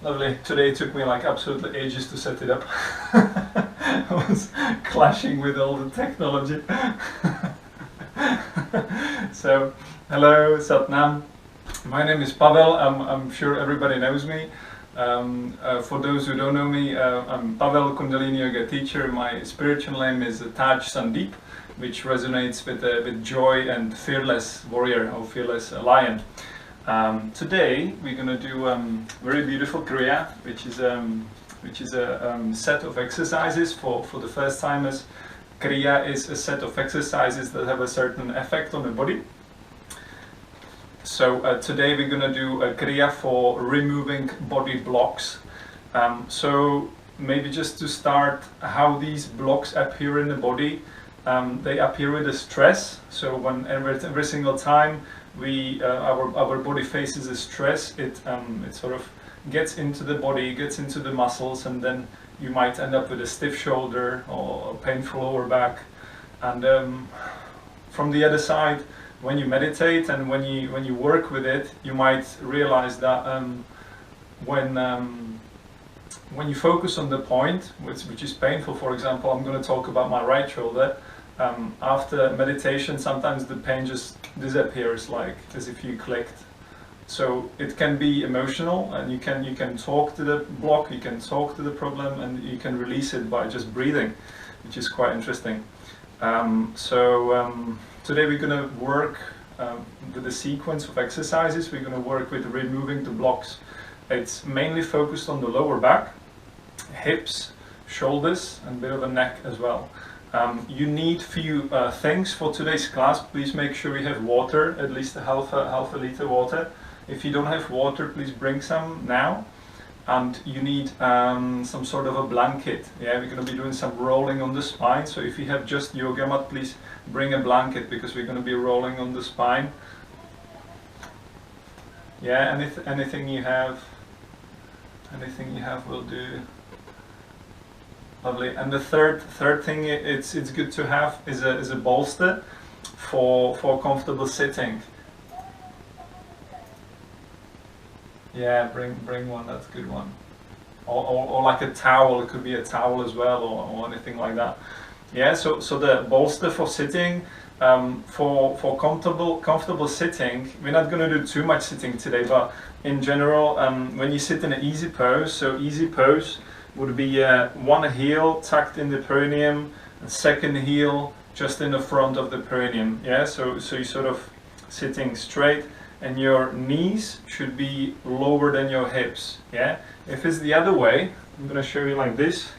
Lovely. Today it took me like absolutely ages to set it up. I was clashing with all the technology. So, hello, Satnam. My name is Pavel. I'm sure everybody knows me. For those who don't know me, I'm Pavel, Kundalini Yoga teacher. My spiritual name is Taj Sandeep, which resonates with joy and fearless warrior or fearless lion. Today we're going to do very beautiful Kriya, which is a set of exercises for the first timers. Kriya is a set of exercises that have a certain effect on the body. So today we're going to do a Kriya for removing body blocks. So maybe just to start, how these blocks appear in the body. They appear with a stress. So when every single time our body faces a stress, it sort of gets into the body, gets into the muscles, and then you might end up with a stiff shoulder or a painful lower back. And from the other side, when you meditate and when you work with it, you might realize that when you focus on the point, which is painful, for example, I'm going to talk about my right shoulder. After meditation, sometimes the pain just disappears, like as if you clicked. So it can be emotional, and you can talk to the block, you can talk to the problem, and you can release it by just breathing, which is quite interesting. Today we're going to work with a sequence of exercises. We're going to work with removing the blocks. It's mainly focused on the lower back, hips, shoulders, and a bit of a neck as well. You need few things for today's class. Please make sure you have water, at least half a liter water. If you don't have water, please bring some now. And you need some sort of a blanket. Yeah, we're going to be doing some rolling on the spine. So if you have just yoga mat, please bring a blanket, because we're going to be rolling on the spine. Yeah, anything you have will do. Lovely. And the third thing it's good to have is a bolster for comfortable sitting. Yeah, bring one. That's a good one. Or like a towel. It could be a towel as well, or anything like that. Yeah. So the bolster for sitting, for comfortable sitting. We're not going to do too much sitting today, but in general, when you sit in an easy pose, so easy pose would be one heel tucked in the perineum, and second heel just in the front of the perineum. Yeah. So you're sort of sitting straight, and your knees should be lower than your hips. Yeah. If it's the other way, I'm going to show you like this.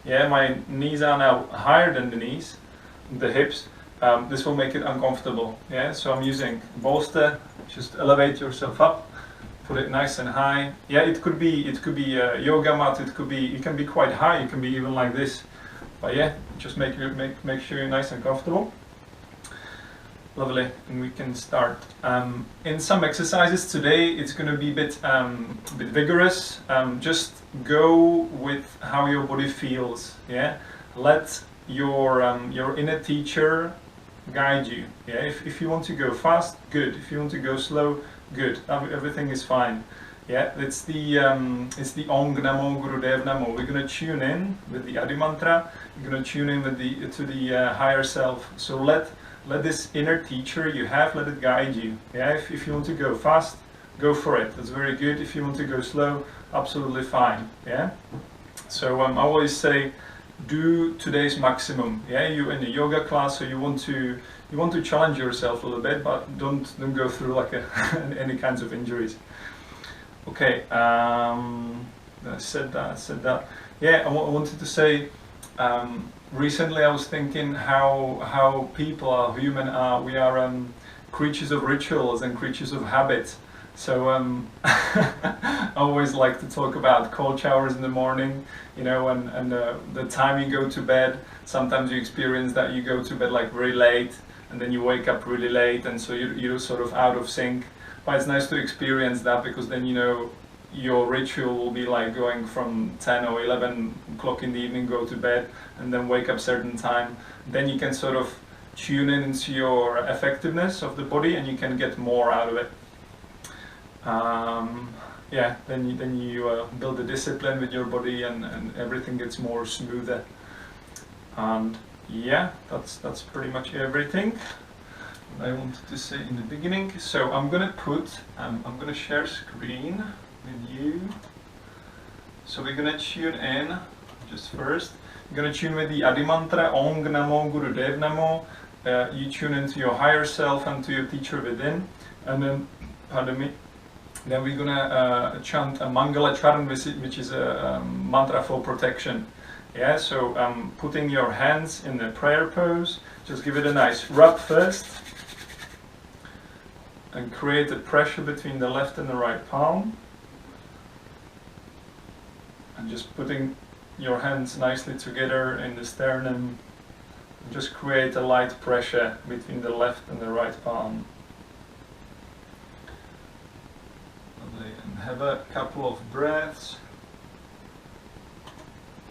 Yeah, my knees are now higher than the hips. This will make it uncomfortable. Yeah. So I'm using bolster. Just elevate yourself up. Put it nice and high. Yeah, it could be a yoga mat. It can be quite high. It can be even like this. But yeah, just make sure you're nice and comfortable. Lovely, and we can start. In some exercises today, it's going to be a bit vigorous. Just go with how your body feels. Yeah, let your inner teacher guide you. Yeah, if you want to go fast, good. If you want to go slow, good. Everything is fine. Yeah, it's the Ong Namo Gurudev Namo. We're going to tune in with the Adi mantra. We're going to tune in with to the higher self. So let this inner teacher you have, let it guide you. Yeah, if you want to go fast, go for it. That's very good. If you want to go slow, absolutely fine. Yeah. So I always say, do today's maximum. Yeah, you're in a yoga class, so you want to challenge yourself a little bit, but don't go through like any kinds of injuries. Okay, I said that. Yeah, I wanted to say, recently I was thinking how people are, human are, we are creatures of rituals and creatures of habit. So I always like to talk about cold showers in the morning, you know, and the time you go to bed. Sometimes you experience that you go to bed like very late, and then you wake up really late, and so you're sort of out of sync. But it's nice to experience that, because then, you know, your ritual will be like going from 10 or 11 o'clock in the evening, go to bed, and then wake up certain time. Then you can sort of tune in into your effectiveness of the body, and you can get more out of it. yeah, then you build a discipline with your body, and everything gets more smoother. And yeah, that's pretty much everything I wanted to say in the beginning. So I'm gonna share screen with you. So we're gonna tune in just first. You're gonna tune with the Adi mantra, Ong Namo Guru Dev Namo. You tune into your higher self and to your teacher within, and then, pardon me. Then we're gonna chant a Mangala Charan, which is a mantra for protection. Yeah, so putting your hands in the prayer pose, just give it a nice rub first, and create the pressure between the left and the right palm. And just putting your hands nicely together in the sternum, just create a light pressure between the left and the right palm. Lovely. And have a couple of breaths.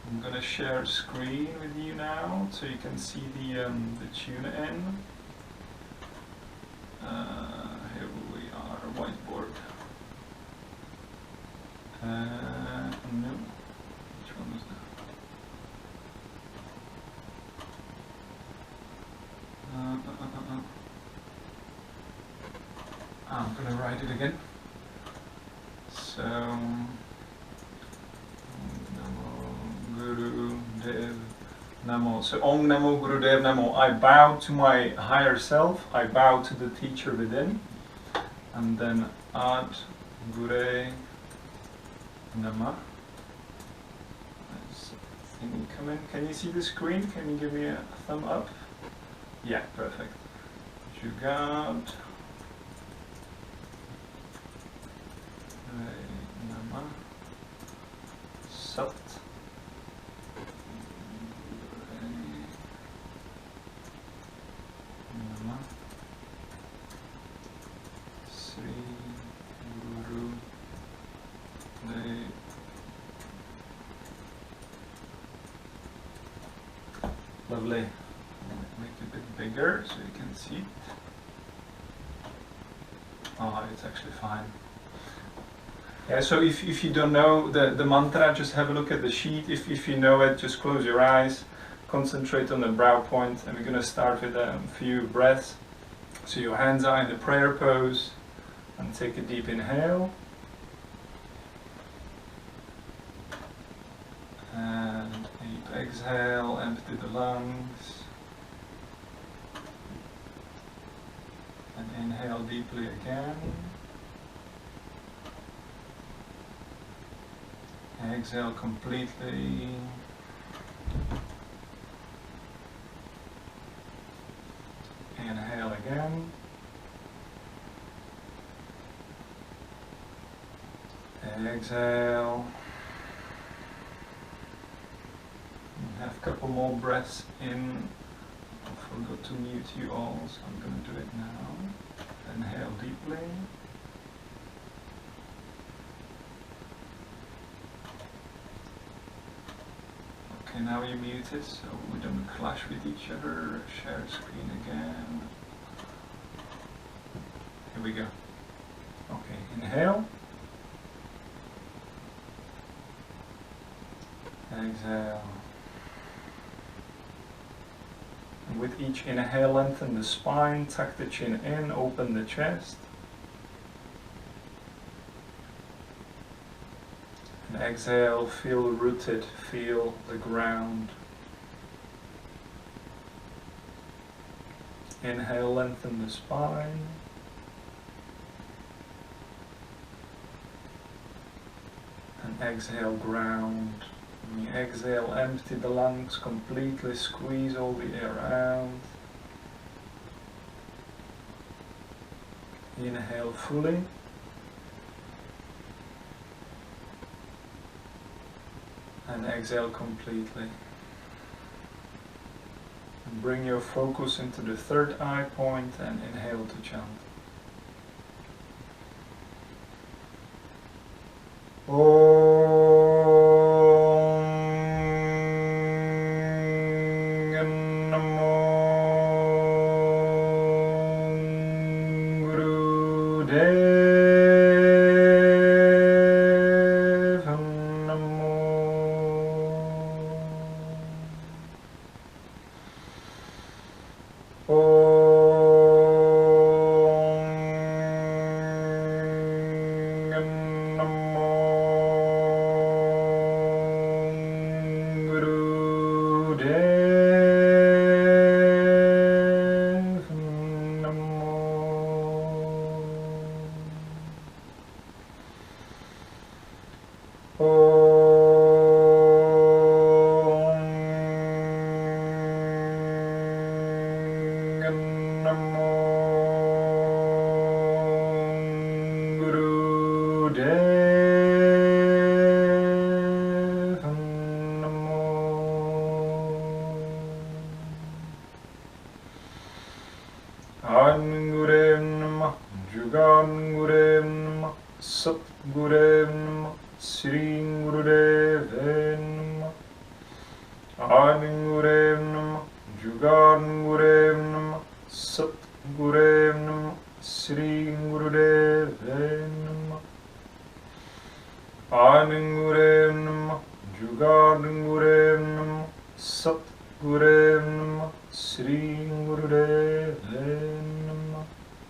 I'm going to share a screen with you now so you can see the tune in. Here we are, whiteboard. No, which one was that? I'm going to write it again. So, Guru Dev Namo. So Om Namo Guru Dev Namo. I bow to my higher self. I bow to the teacher within. And then Ad Gure Nama. Come in. Can you see the screen? Can you give me a thumb up? Yeah, perfect. Jugaad. Nama. Sat. Lovely. Make it a bit bigger so you can see it. Oh, it's actually fine. Yeah, so if you don't know the mantra, just have a look at the sheet. If you know it, just close your eyes, concentrate on the brow point, and we're going to start with a few breaths. So your hands are in the prayer pose, and take a deep inhale. And deep exhale, empty the lungs. And inhale deeply again. Exhale completely. Inhale again. Exhale. Have a couple more breaths in. I forgot to mute you all, so I'm going to do it now. Inhale deeply. Okay, now you're muted, so we don't clash with each other. Share screen again. Here we go. Okay, inhale. Exhale. And with each inhale, lengthen the spine, tuck the chin in, open the chest. And exhale, feel rooted, feel the ground. Inhale, lengthen the spine. And exhale, ground. When you exhale, empty the lungs completely, squeeze all the air out. Inhale fully. And exhale completely. And bring your focus into the third eye point and inhale to chant. Om Guru Dev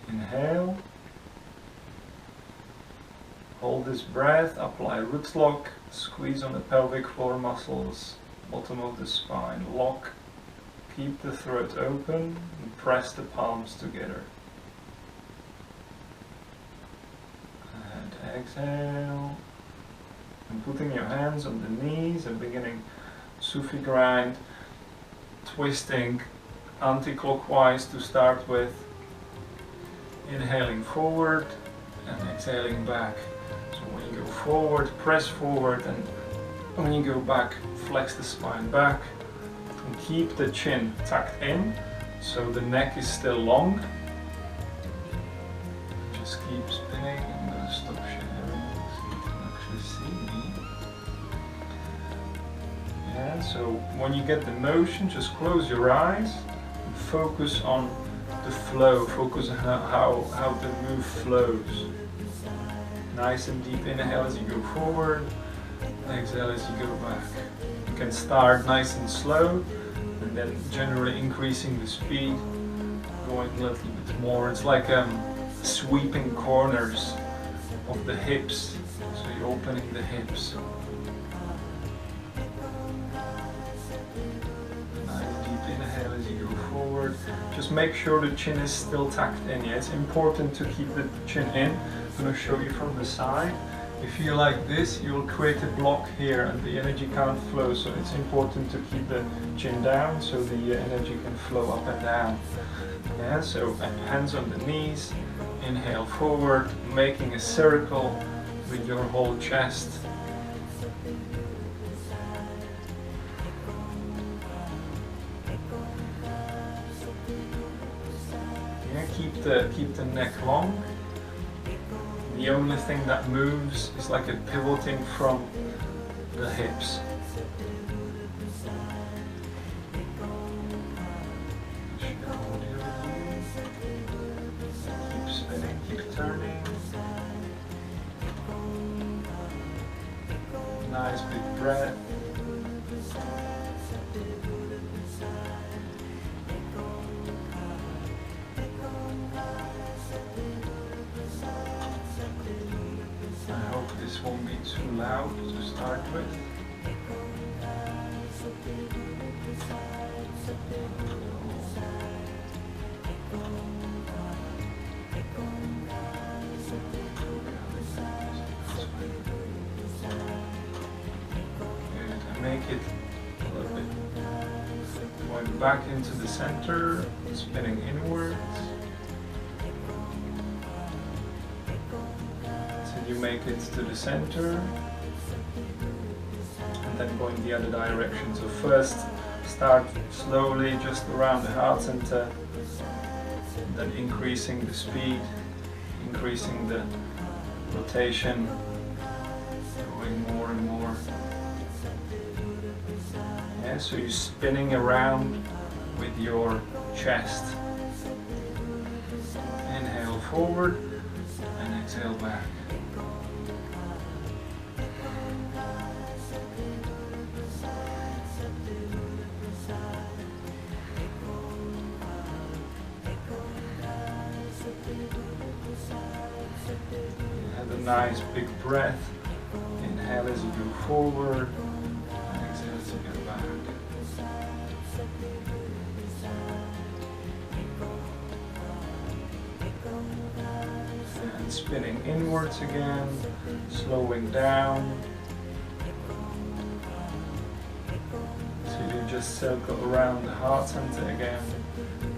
Inhale. Hold this breath, apply root lock, squeeze on the pelvic floor muscles, bottom of the spine, lock, keep the throat open and press the palms together. And exhale. And putting your hands on the knees and beginning Sufi grind, twisting anti-clockwise to start with, inhaling forward and exhaling back. So when you go forward, press forward, and when you go back, flex the spine back and keep the chin tucked in so the neck is still long. Just keep spinning. I'm going to stop sharing so you can actually see me. Yeah, so when you get the motion, just close your eyes and focus on the flow, focus on how the move flows. Nice and deep inhale as you go forward, exhale as you go back. You can start nice and slow and then generally increasing the speed, going a little bit more. It's like sweeping corners of the hips, so you're opening the hips. Nice deep inhale as you go forward. Just make sure the chin is still tucked in. Yeah, it's important to keep the chin in. I'm going to show you from the side. If you like this, you'll create a block here and the energy can't flow, so it's important to keep the chin down so the energy can flow up and down. Yeah, so hands on the knees, inhale forward, making a circle with your whole chest. Yeah, keep the neck long. The only thing that moves is like a pivoting from the hips. Keep spinning, keep turning. Nice big breath. This won't be too loud to start with. Good. And make it a little bit going back into the center, spinning inwards. You make it to the center and then going the other direction. So first start slowly just around the heart center, then increasing the speed, increasing the rotation, going more and more. Yeah, so you're spinning around with your chest. Inhale forward and exhale back. Nice big breath. Inhale as you go forward, and exhale as you go back. And spinning inwards again, slowing down. So you just circle around the heart center again,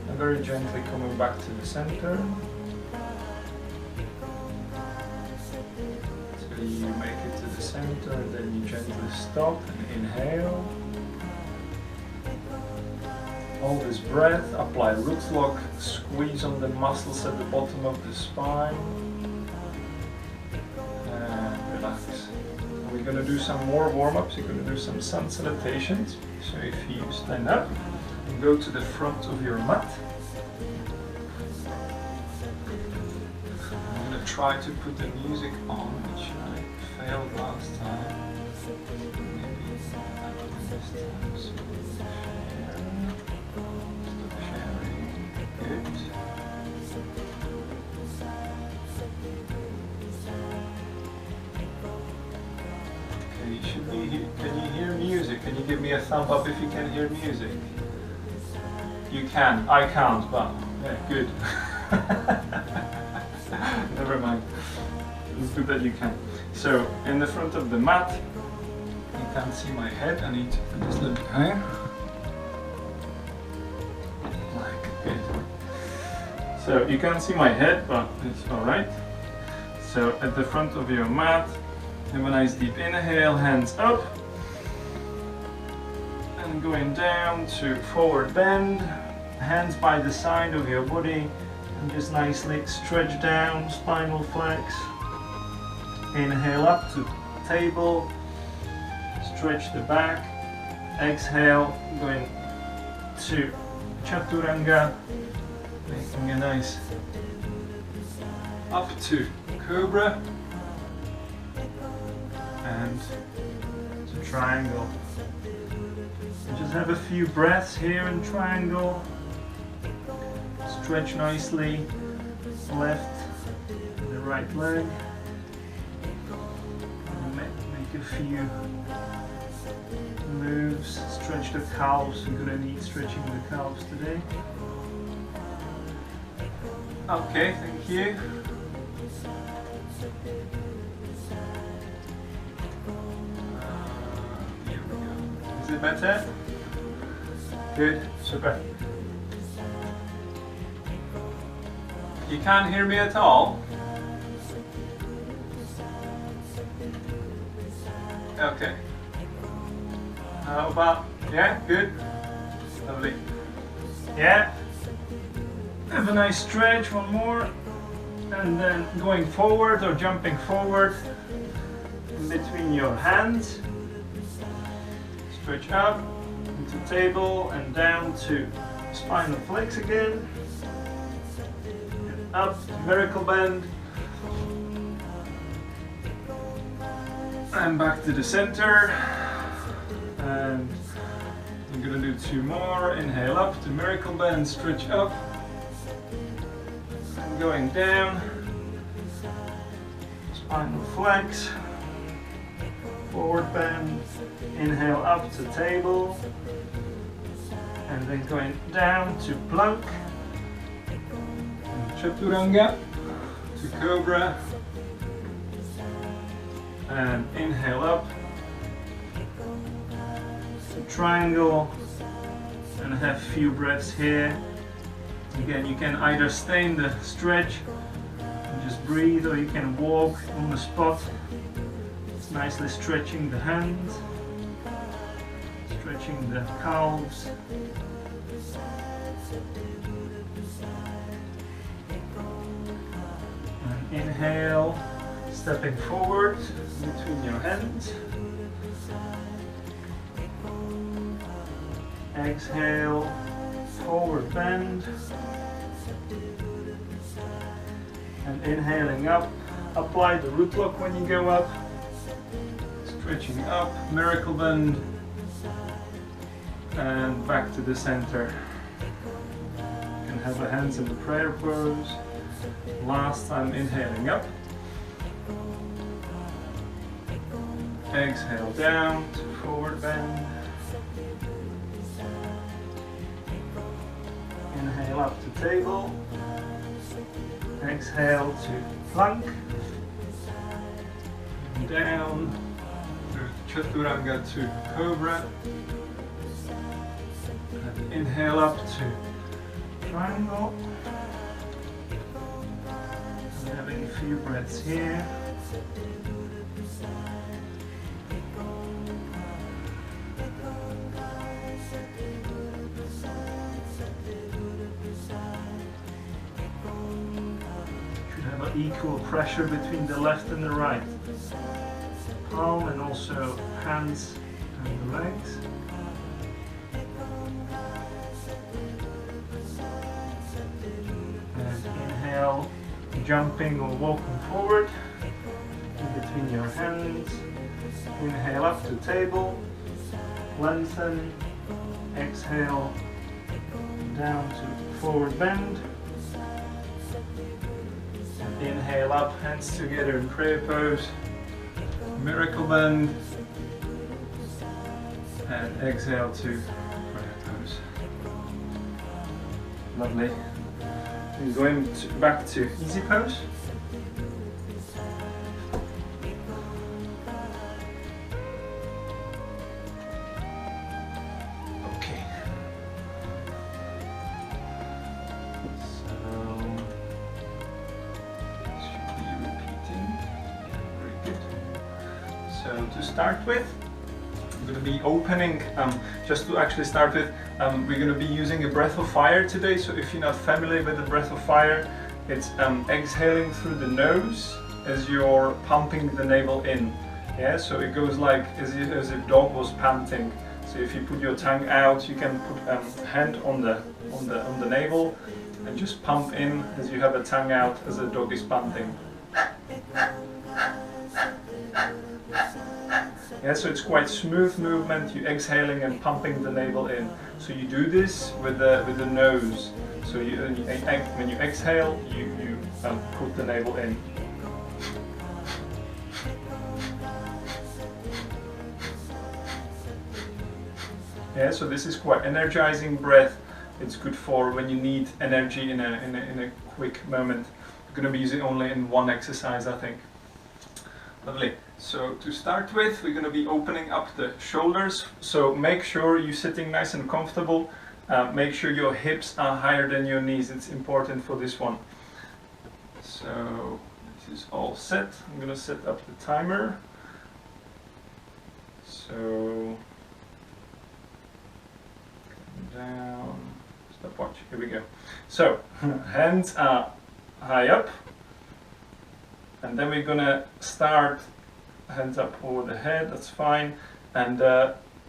and very gently coming back to the center. Till you make it to the center, and then you gently stop and inhale. Hold this breath, apply root lock, squeeze on the muscles at the bottom of the spine. And relax. We're going to do some more warm-ups. You're going to do some sun salutations. So if you stand up and go to the front of your mat. I'm going to try to put the music on, which I failed last time. Maybe this time. So stop sharing. Good. You should be here. Can you hear music? Can you give me a thumb up if you can hear music? You can. I can't, but yeah, good. Never mind. It's good that you can. So, in the front of the mat, you can't see my head. I need to put this a little bit higher. Like, good. So, you can't see my head, but it's alright. So, at the front of your mat, have a nice deep inhale, hands up, and going down to forward bend, hands by the side of your body, and just nicely stretch down, spinal flex. Inhale up to table, stretch the back, exhale, going to chaturanga, making a nice up to cobra. And to triangle. Just have a few breaths here in triangle. Stretch nicely, left and the right leg. And make a few moves. Stretch the calves. You're gonna need stretching the calves today. Okay, thank you. Is it better? Good, super. You can't hear me at all? Okay. How about, yeah, good. Lovely. Yeah. Have a nice stretch, one more. And then going forward or jumping forward in between your hands. Stretch up into table and down to spinal flex again. And up to miracle bend. And back to the center. And I'm gonna do two more. Inhale up to miracle bend, stretch up. And going down. Spinal flex. Forward bend. Inhale up to table, and then going down to plank, and chaturanga to cobra, and inhale up to triangle, and have a few breaths here. Again, you can either stay in the stretch and just breathe, or you can walk on the spot. It's nicely stretching the hands. Stretching the calves. And inhale, stepping forward between your hands. Exhale, forward bend. And inhaling up, apply the root lock when you go up. Stretching up, miracle bend. And back to the center. You can have the hands in the prayer pose. Last time inhaling up. Exhale down to forward bend. Inhale up to table. Exhale to plank. Down to chaturanga to cobra. And inhale up to triangle. I'm having a few breaths here. Should have an equal pressure between the left and the right palm, and also hands and the legs. And inhale, jumping or walking forward in between your hands. Inhale up to table, lengthen. Exhale down to forward bend. And inhale up, hands together in prayer pose, miracle bend. And exhale to prayer pose. Lovely. And going back to easy pose. Okay. So should be repeating. Very good. So to start with, we're going to be opening, just to actually start with, we're going to be using a breath of fire today. So if you're not familiar with the breath of fire, it's exhaling through the nose as you're pumping the navel in. Yeah, so it goes like as if dog was panting. So if you put your tongue out, you can put hand on the navel and just pump in as you have a tongue out as a dog is panting. Yeah, so it's quite smooth movement. You're exhaling and pumping the navel in. So you do this with the nose. So when you exhale, you put the navel in. Yeah, so this is quite energizing breath. It's good for when you need energy in a quick moment. We're going to be using only in one exercise, I think. Lovely. So to start with, we're going to be opening up the shoulders. So make sure you're sitting nice and comfortable. Make sure your hips are higher than your knees. It's important for this one. So this is all set. I'm going to set up the timer. So down, stopwatch, here we go. So hands are high up, and then we're gonna start hands up over the head, that's fine, and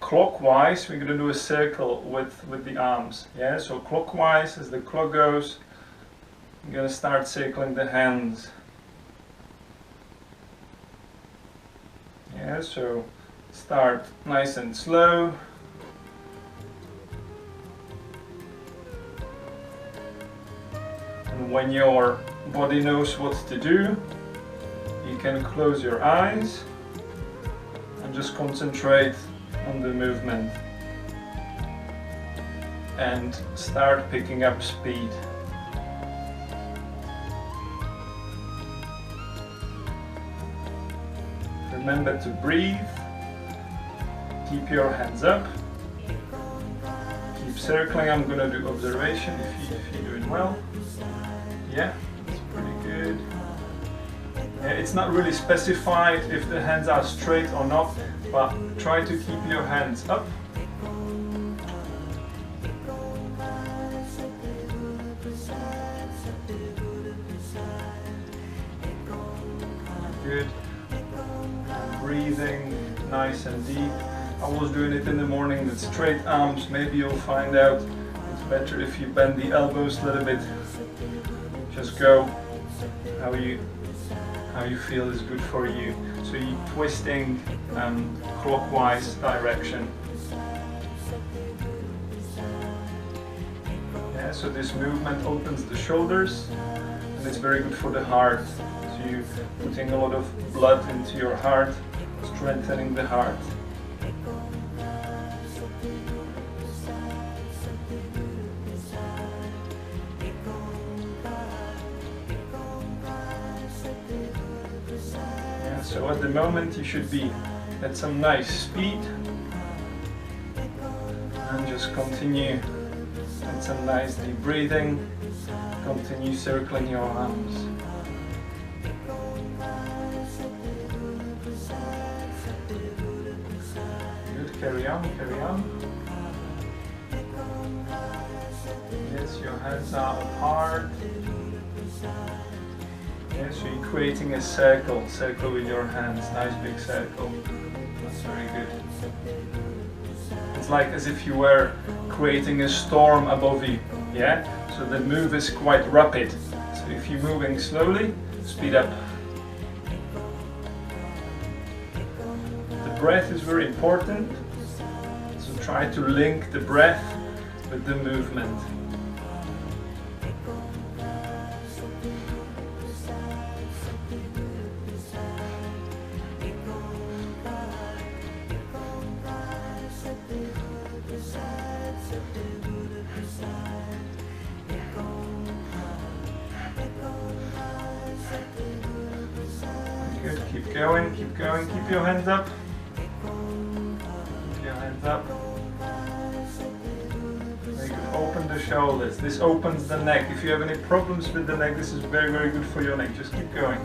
clockwise we're gonna do a circle with the arms. Yeah, so clockwise as the clock goes, I'm gonna start circling the hands. Yeah, so start nice and slow. And when your body knows what to do, you can close your eyes and just concentrate on the movement and start picking up speed. Remember to breathe, keep your hands up, keep circling. I'm going to do observation if you're doing well. Yeah, that's pretty good. Yeah, it's not really specified if the hands are straight or not, but try to keep your hands up. Good. Breathing nice and deep. I was doing it in the morning with straight arms. Maybe you'll find out it's better if you bend the elbows a little bit. Just go how you feel is good for you. So you're twisting clockwise direction. Yeah, so this movement opens the shoulders and it's very good for the heart. So you're putting a lot of blood into your heart, strengthening the heart. So at the moment you should be at some nice speed and just continue at Get some nice deep breathing. Continue circling your arms. Good, carry on, carry on. Yes, your hands are apart. Yes, so you're creating a circle with your hands, nice big circle. That's very good. It's like as if you were creating a storm above you, yeah? So the move is quite rapid. So if you're moving slowly, speed up. The breath is very important. So try to link the breath with the movement. Keep going, keep going, keep your hands up. Keep your hands up. Very good. Open the shoulders. This opens the neck. If you have any problems with the neck, this is very, very good for your neck. Just keep going.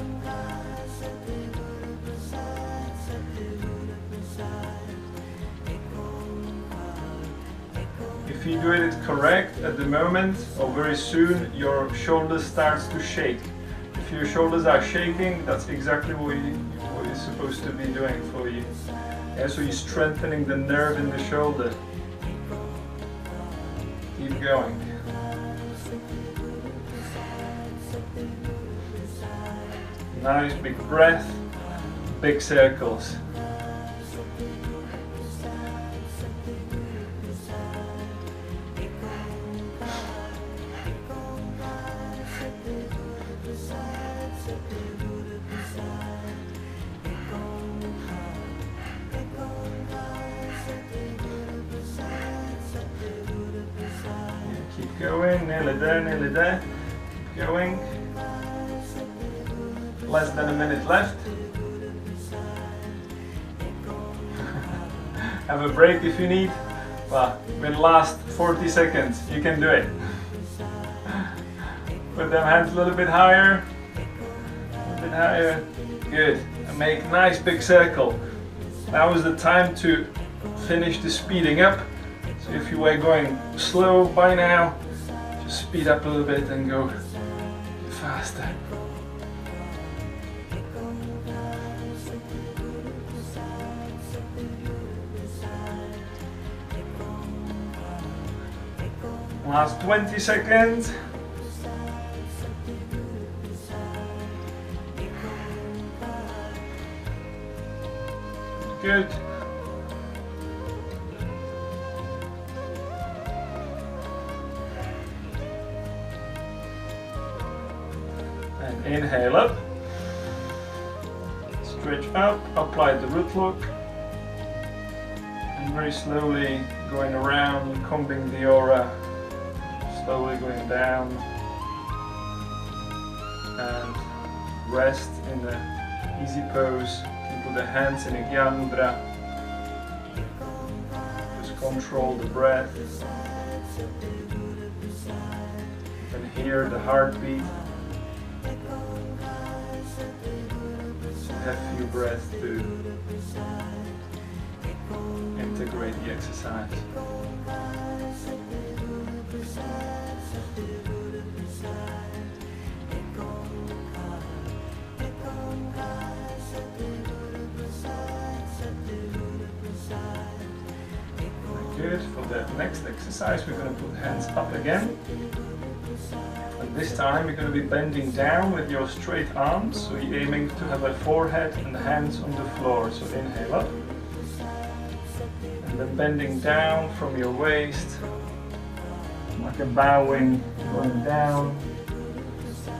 If you do it correct at the moment or very soon, your shoulders starts to shake. If your shoulders are shaking, that's exactly what you're supposed to be doing for you. Yeah, so you're strengthening the nerve in the shoulder. Keep going. Nice big breath, big circles. Going, nearly there, nearly there. Keep going. Less than a minute left. Have a break if you need, but with last 40 seconds you can do it. Put them hands a little bit higher. A little bit higher. Good. And make a nice big circle. Now is the time to finish the speeding up. So if you were going slow by now, just speed up a little bit and go faster. Last 20 seconds. Good. And inhale up. Stretch up, apply the root lock. And very slowly going around, combing the aura. Slowly going down. And rest in the easy pose. Put the hands in a Gyan Mudra. Just control the breath. You can hear the heartbeat. Just have a few breaths to integrate the exercise. Good. For the next exercise, we're going to put hands up again. And this time we're going to be bending down with your straight arms. So you're aiming to have a forehead and hands on the floor. So inhale up. And then bending down from your waist. Like a bowing, going down.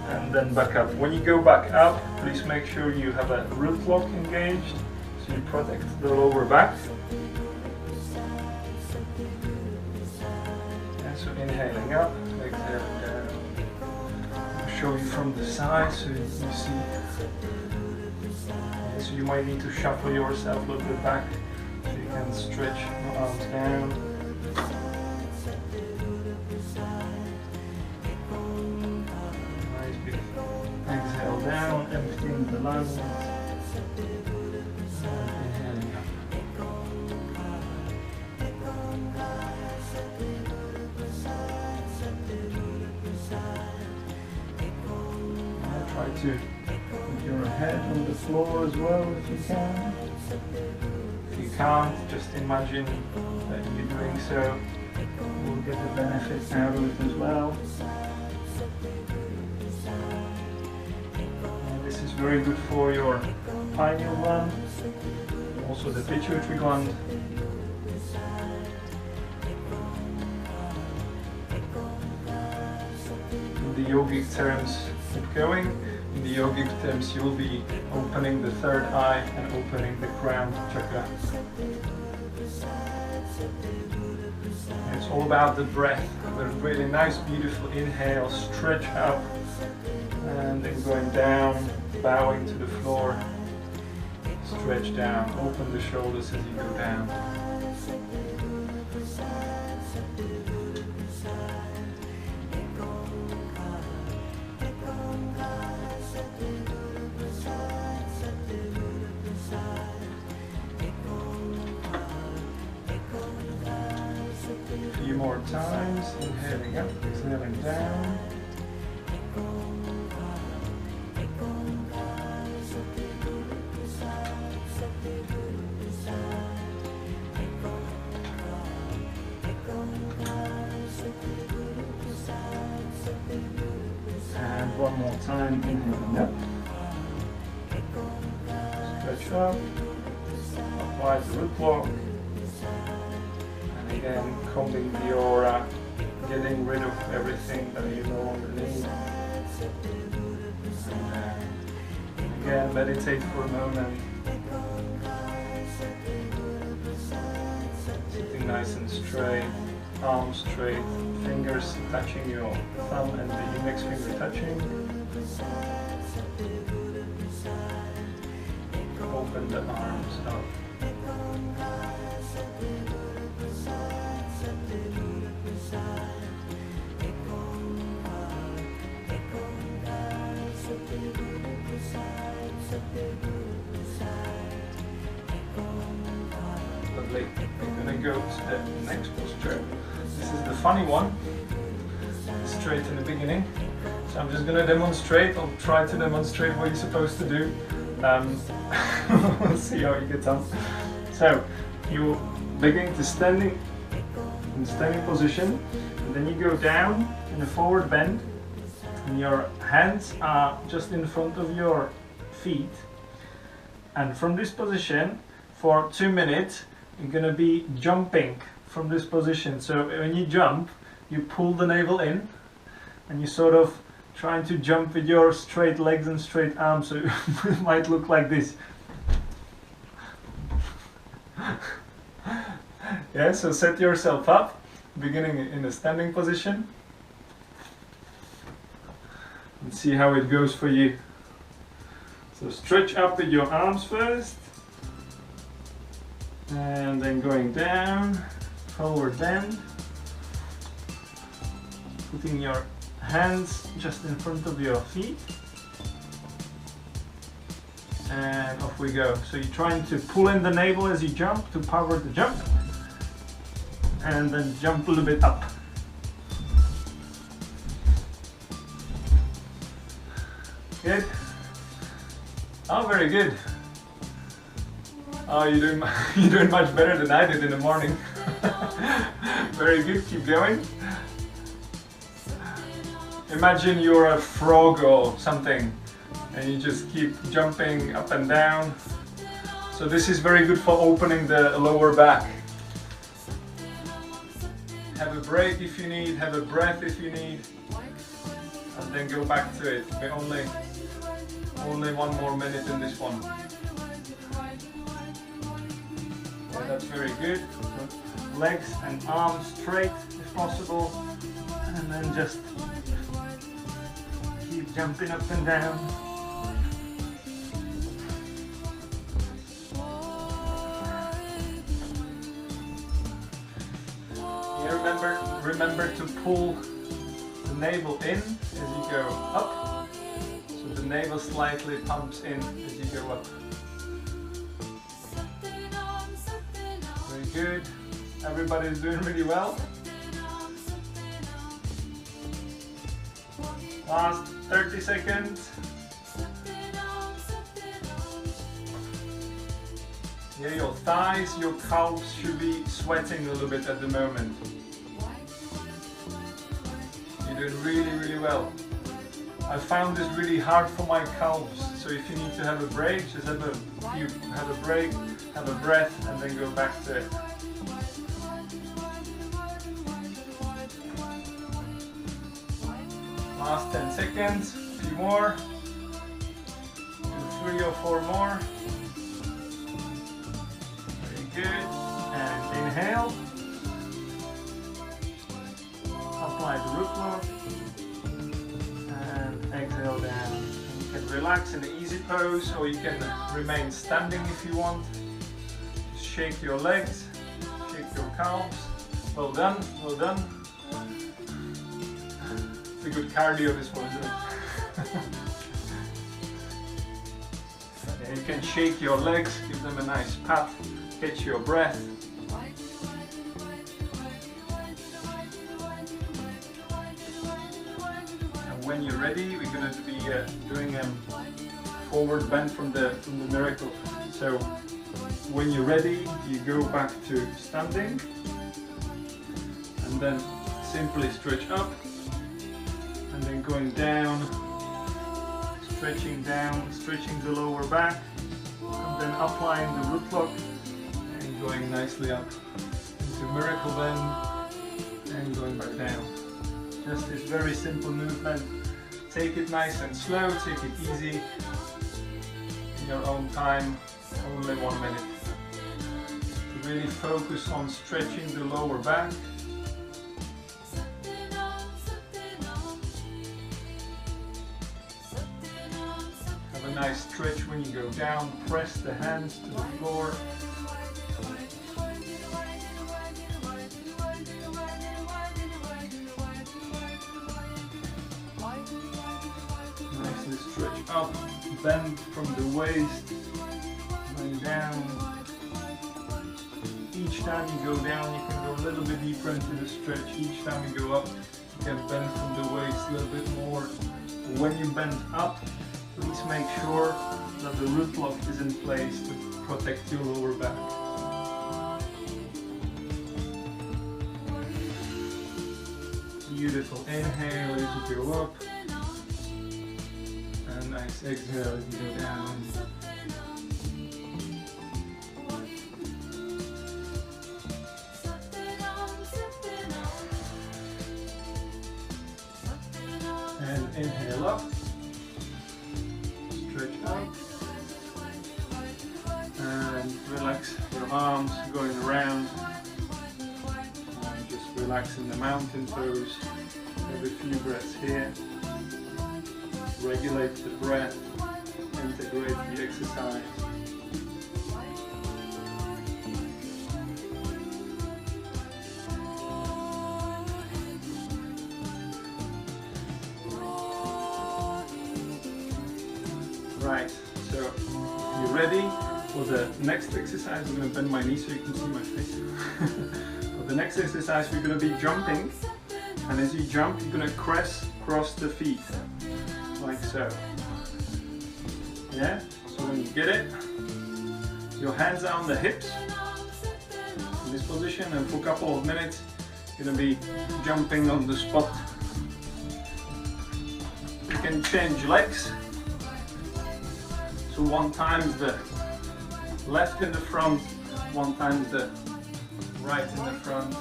And then back up. When you go back up, please make sure you have a root lock engaged. So you protect the lower back. So inhaling up, exhaling down. I'll show you from the side so you see. So you might need to shuffle yourself a little bit back so you can stretch your arms down. Exhale down, emptying the lungs. Inhaling up. Now try to put your head on the floor as well if you can. If you can't, just imagine that you're doing so. You'll get the benefit out of it as well. And this is very good for your pineal gland, also the pituitary gland. In the yogic terms, keep going. In the yogic terms, you'll be opening the third eye and opening the crown chakra. It's all about the breath. A really nice, beautiful inhale, stretch up, and then going down, bowing to the floor. Stretch down, open the shoulders as you go down. A few more times, inhaling up, exhaling down. And one more time, inhaling up. Stretch up, apply the root block. And again, combing the aura, getting rid of everything that you no longer need. And again, meditate for a moment. Sitting nice and straight, arms straight, fingers touching your thumb and the index finger touching. Open the arms up. Lovely. We're going to go to the next posture. This is the funny one. Straight in the beginning. So I'm just going to demonstrate. I'll try to demonstrate what you're supposed to do. We'll see how you get on. So you begin to standing in standing position, and then you go down in a forward bend, and your hands are just in front of your feet. And from this position, for 2 minutes, you're going to be jumping from this position. So when you jump, you pull the navel in, and you sort of trying to jump with your straight legs and straight arms, so it might look like this. Yeah, so set yourself up, beginning in a standing position, and see how it goes for you. So stretch up with your arms first, and then going down, forward bend, putting your hands just in front of your feet, and off we go. So you're trying to pull in the navel as you jump to power the jump, and then jump a little bit up. Good. Oh, very good. Oh, you're doing much better than I did in the morning. Very good. Keep going. Imagine you're a frog or something, and you just keep jumping up and down. So this is very good for opening the lower back. Have a break if you need, have a breath if you need, and then go back to it. But only 1 more minute in this one. Yeah, that's very good. Legs and arms straight if possible, and then just keep jumping up and down. Yeah, remember to pull the navel in as you go up, navel slightly pumps in as you go up. Very good. Everybody's doing really well. Last 30 seconds. Yeah, your thighs, your calves should be sweating a little bit at the moment. You're doing really, really well. I found this really hard for my calves, so if you need to have a break, just have a break, have a breath, and then go back to it. Last 10 seconds, a few more, 3 or 4 more. Very good, and inhale. Apply the root lock. Exhale down. You can relax in an easy pose, or you can remain standing if you want. Just shake your legs, shake your calves. Well done, well done. It's a good cardio, this one, isn't it? Yeah, you can shake your legs, give them a nice pat, catch your breath. When you're ready, we're going to be doing a forward bend from the miracle. So when you're ready, you go back to standing, and then simply stretch up, and then going down, stretching the lower back, and then applying the root lock and going nicely up into miracle bend and going back down. Just this very simple movement. Take it nice and slow, take it easy, in your own time, only 1 minute. To really focus on stretching the lower back. Have a nice stretch when you go down, press the hands to the floor. Stretch up, bend from the waist, going down. Each time you go down, you can go a little bit deeper into the stretch. Each time you go up, you can bend from the waist a little bit more. When you bend up, please make sure that the root lock is in place to protect your lower back. Beautiful. Inhale as you go up. Nice exhale as you go down. And inhale up. Stretch out. And relax your arms going around. And just relax in the mountain pose. Every few breaths here. Regulate the breath, integrate the exercise. Right, so you're ready for the next exercise. I'm going to bend my knee so you can see my face. For the next exercise, we're going to be jumping, and as you jump, you're going to cross the feet. Like so. Yeah? So when you get it, your hands are on the hips in this position, and for a couple of minutes you're going to be jumping on the spot. You can change legs. So one time the left in the front, one time the right in the front.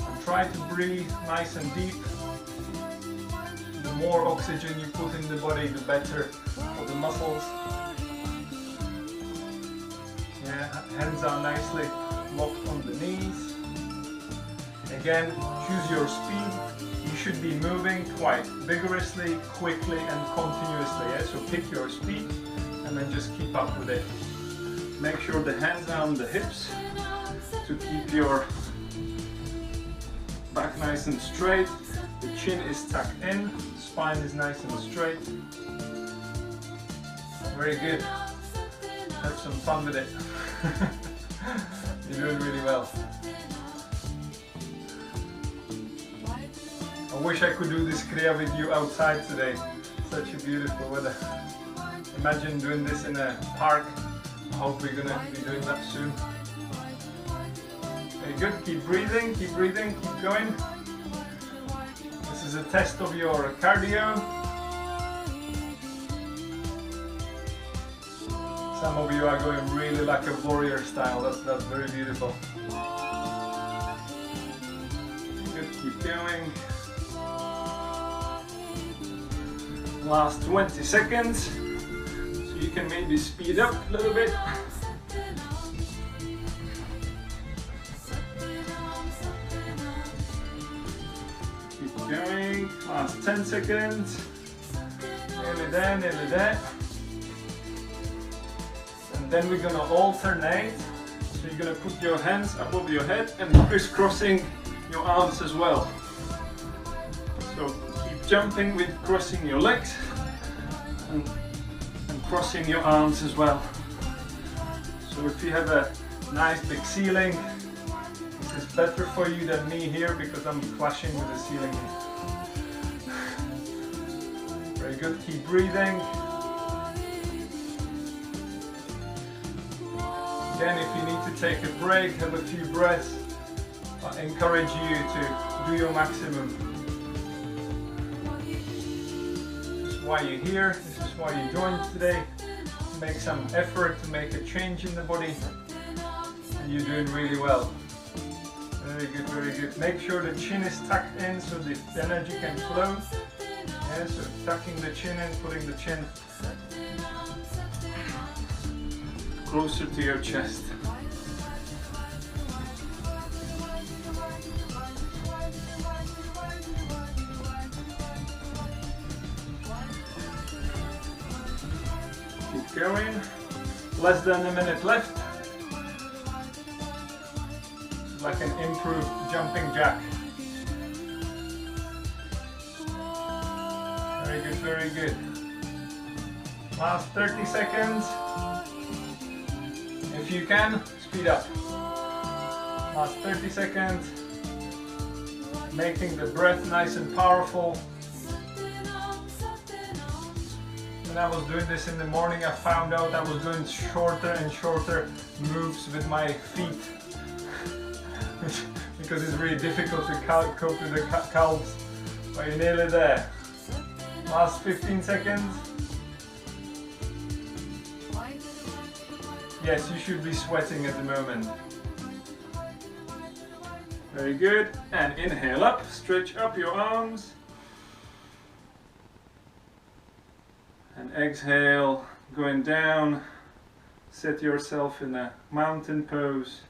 And try to breathe nice and deep. The more oxygen you put in the body, the better for the muscles. Yeah, hands are nicely locked on the knees. Again, choose your speed. You should be moving quite vigorously, quickly and continuously. Yeah? So pick your speed and then just keep up with it. Make sure the hands are on the hips to keep your back nice and straight. The chin is tucked in, spine is nice and straight. Very good. Have some fun with it. You're doing really well. I wish I could do this Kriya with you outside today. Such a beautiful weather. Imagine doing this in a park. I hope we're going to be doing that soon. Very good. Keep breathing, keep going. This is a test of your cardio. Some of you are going really like a warrior style. That's very beautiful. Good. Keep going. Last 20 seconds, so you can maybe speed up a little bit. Keep going, last 10 seconds, nearly there. And then we're gonna alternate, so you're gonna put your hands above your head and crisscrossing your arms as well. So jumping with crossing your legs and crossing your arms as well. So if you have a nice big ceiling, this is better for you than me here because I'm clashing with the ceiling. Very good, keep breathing. Again, if you need to take a break, have a few breaths, I encourage you to do your maximum. Why you're here, this is why you joined today, to make some effort, to make a change in the body, and you're doing really well. Very good, very good. Make sure the chin is tucked in so the energy can flow. Yeah, so tucking the chin in, putting the chin closer to your chest. Going, less than a minute left. It's like an improved jumping jack. Very good, very good. Last 30 seconds. If you can, speed up. Last 30 seconds. Making the breath nice and powerful. When I was doing this in the morning, I found out I was doing shorter and shorter moves with my feet because it's really difficult to cope with the calves. But you're nearly there. Last 15 seconds. Yes, you should be sweating at the moment. Very good. And inhale up, stretch up your arms. And exhale, going down, set yourself in a mountain pose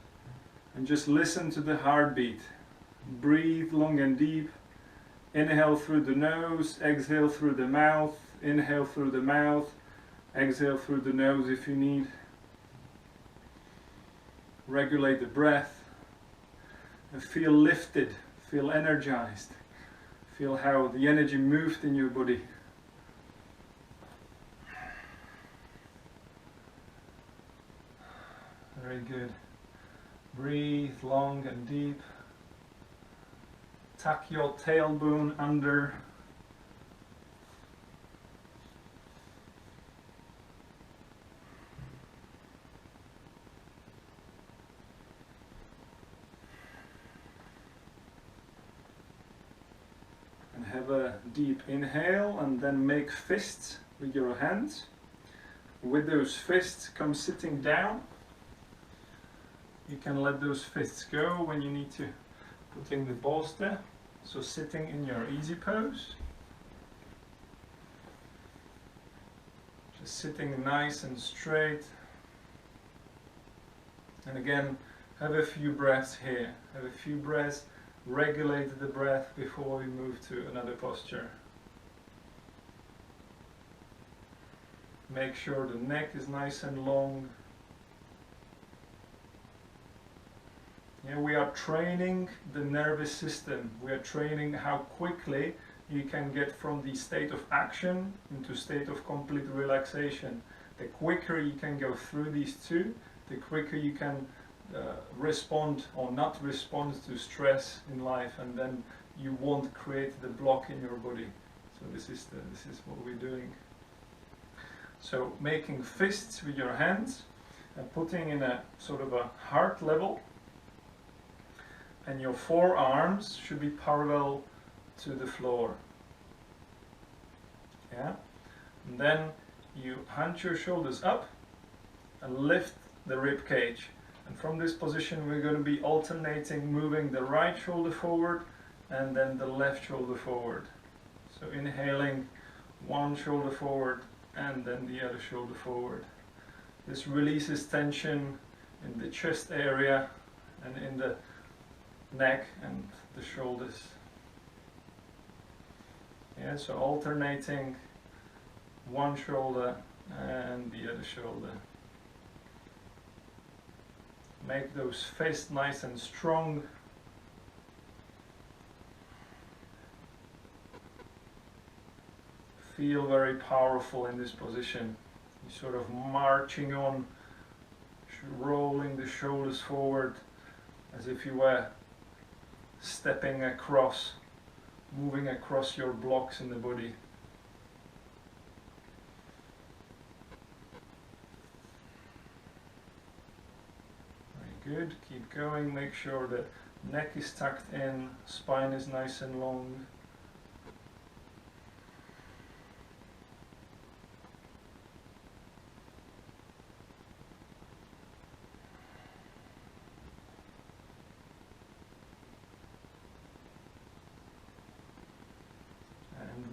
and just listen to the heartbeat. Breathe long and deep. Inhale through the nose, exhale through the mouth, inhale through the mouth, exhale through the nose if you need. Regulate the breath and feel lifted, feel energized, feel how the energy moved in your body. Very good. Breathe long and deep. Tuck your tailbone under. And have a deep inhale and then make fists with your hands. With those fists, come sitting down. You can let those fists go when you need to put in the bolster. So sitting in your easy pose. Just sitting nice and straight. And again, have a few breaths here. Have a few breaths. Regulate the breath before we move to another posture. Make sure the neck is nice and long. Yeah, we are training the nervous system. We are training how quickly you can get from the state of action into state of complete relaxation. The quicker you can go through these two, the quicker you can respond or not respond to stress in life, and then you won't create the block in your body. So this is what we're doing. So making fists with your hands and putting in a sort of a heart level, and your forearms should be parallel to the floor. Yeah, and then you hunch your shoulders up and lift the rib cage. And from this position we're going to be alternating, moving the right shoulder forward and then the left shoulder forward. So inhaling one shoulder forward and then the other shoulder forward. This releases tension in the chest area and in the neck and the shoulders. Yeah, so alternating one shoulder and the other shoulder. Make those fists nice and strong. Feel very powerful in this position. You're sort of marching on, rolling the shoulders forward as if you were stepping across, moving across your blocks in the body. Very good, keep going, make sure the neck is tucked in, spine is nice and long.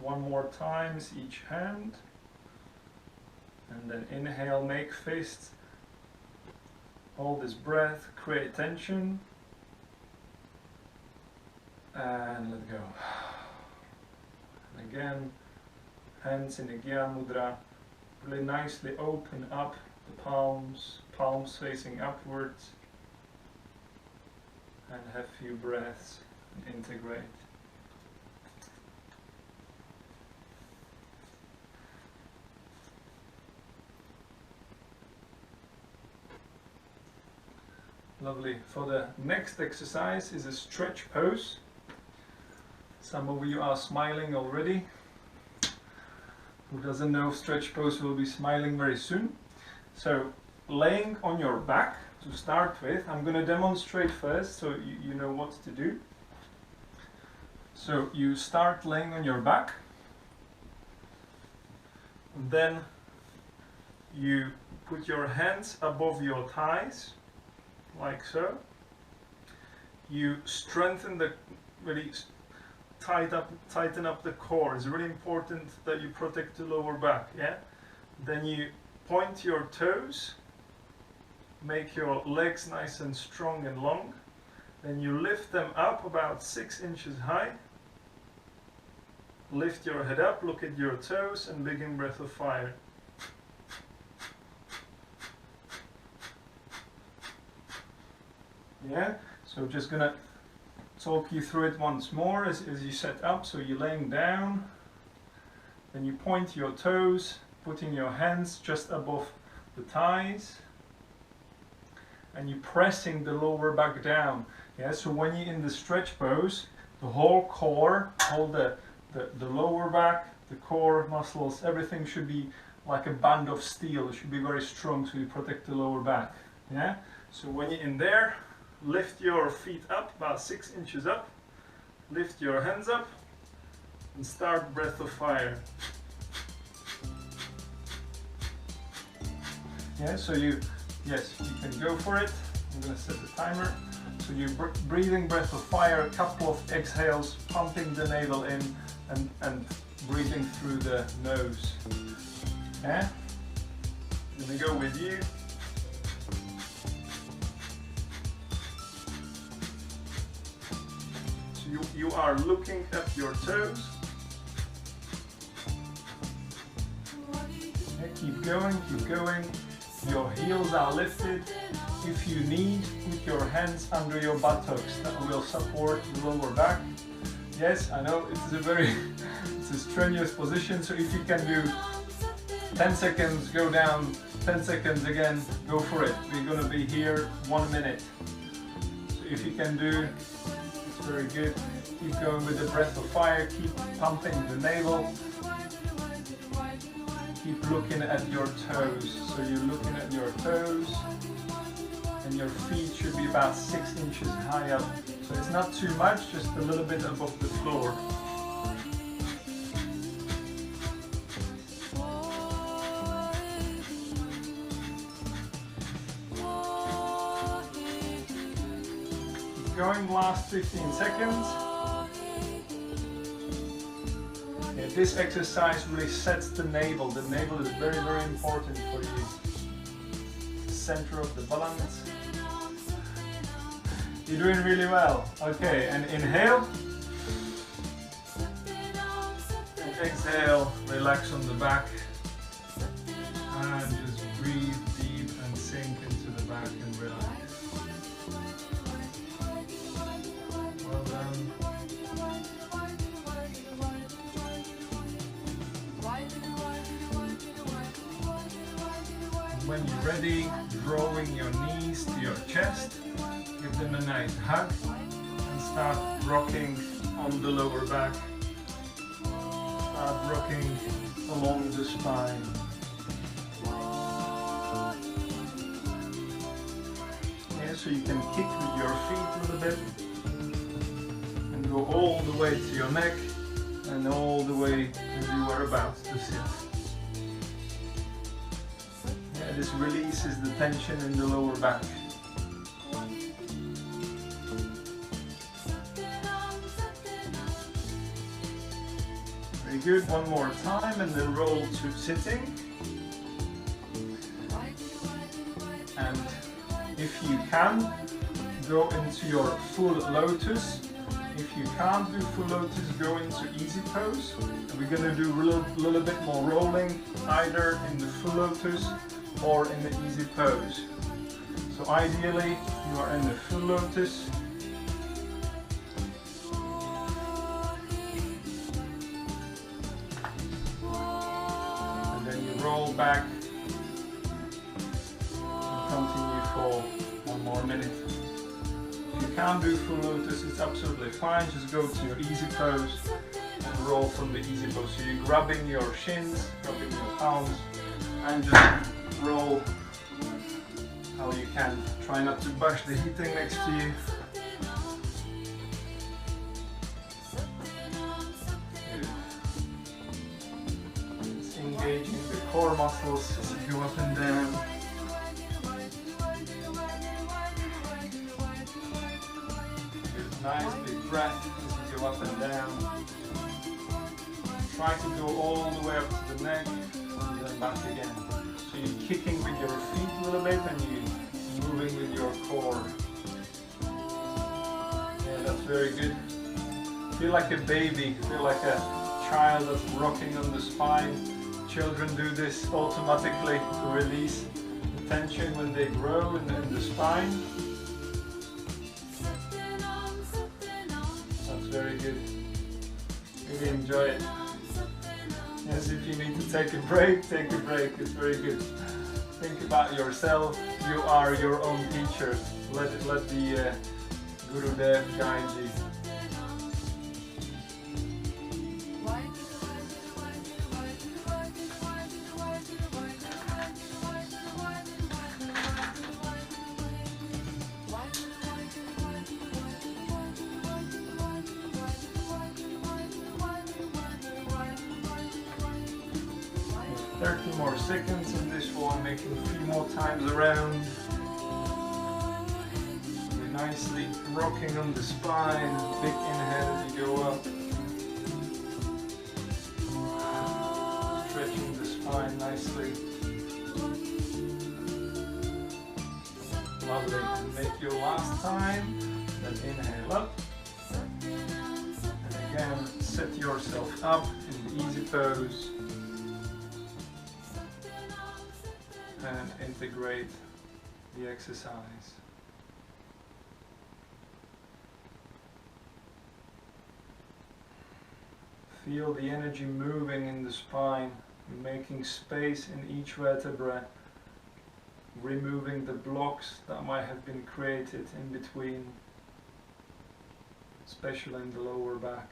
One more times each hand, and then inhale, make fists, hold this breath, create tension, and let go. And again, hands in the Gyan Mudra, really nicely open up the palms, palms facing upwards, and have a few breaths and integrate. Lovely. For the next exercise is a stretch pose. Some of you are smiling already. Who doesn't know stretch pose will be smiling very soon. So laying on your back to start with. I'm going to demonstrate first so you know what to do. So you start laying on your back. And then you put your hands above your thighs, like so. You strengthen the, really tighten up the core. It's really important that you protect the lower back, yeah? Then you point your toes, make your legs nice and strong and long. Then you lift them up about 6 inches high. Lift your head up, look at your toes, and begin breath of fire. Yeah, so just gonna talk you through it once more as you set up. So you're laying down, then you point your toes, putting your hands just above the thighs, and you're pressing the lower back down. Yeah, so when you're in the stretch pose, the whole core, all the lower back, the core muscles, everything should be like a band of steel. It should be very strong so you protect the lower back. Yeah, so when you're in there, lift your feet up, about 6 inches up, lift your hands up, and start breath of fire. Yeah, so yes, you can go for it. I'm going to set the timer. So you're breathing breath of fire, a couple of exhales, pumping the navel in, and breathing through the nose. Yeah? I'm going to go with you. You are looking at your toes. Okay, keep going, keep going. Your heels are lifted. If you need, put your hands under your buttocks. That will support the lower back. Yes, I know it's a strenuous position. So if you can do 10 seconds, go down, 10 seconds again, go for it. We're going to be here 1 minute. So if you can do, it's very good. Keep going with the breath of fire. Keep pumping the navel. Keep looking at your toes. So you're looking at your toes and your feet should be about 6 inches high up. So it's not too much, just a little bit above the floor. Keep going, last 15 seconds. This exercise really sets the navel. The navel is very, very important for you. Center of the balance. You're doing really well. Okay, and inhale. And exhale, relax on the back. And just breathe deep and sink into the back and relax. Well done. When you're ready, drawing your knees to your chest, give them a nice hug and start rocking on the lower back. Start rocking along the spine. Yeah, so you can kick with your feet a little bit and go all the way to your neck and all the way as you are about to sit. This releases the tension in the lower back. Very good, one more time and then roll to sitting. And if you can, go into your full lotus. If you can't do full lotus, go into easy pose. And we're going to do a little bit more rolling, either in the full lotus or in the easy pose. So ideally you are in the full lotus. And then you roll back and continue for 1 more minute. If you can't do full lotus, it's absolutely fine. Just go to your easy pose and roll from the easy pose. So you're grabbing your shins, grabbing your palms, and just roll how you can. Try not to bash the heating next to you. Good. It's engaging the core muscles as you go up and down. Good. Nice big breath as you go up and down. Try to go all the way up to the neck and then back again. So you're kicking with your feet a little bit and you're moving with your core. Yeah, that's very good. Feel like a baby, feel like a child that's rocking on the spine. Children do this automatically to release the tension when they grow in the spine. That's very good. Really enjoy it. Yes, if you need to take a break, take a break. It's very good. Think about yourself. You are your own teacher. Let the Guru Dev guide you. 30 more seconds in this one, making a few more times around. You're nicely rocking on the spine, big inhale as you go up. Stretching the spine nicely. Lovely. And make your last time, then inhale up. And again, set yourself up in the easy pose. And integrate the exercise. Feel the energy moving in the spine, making space in each vertebra, removing the blocks that might have been created in between, especially in the lower back.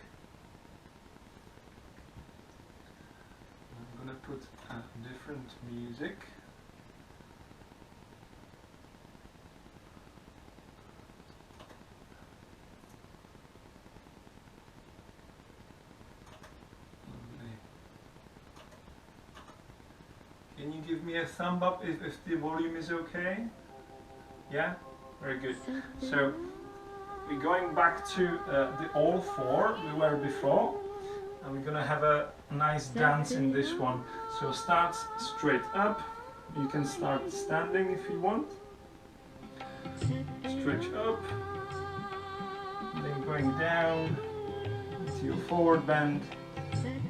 I'm going to put a different music. Can you give me a thumb up if the volume is okay? Yeah? Very good. So we're going back to the all four we were before, and we're gonna have a nice dance in this one. So start straight up. You can start standing if you want. Stretch up, and then going down into your forward bend,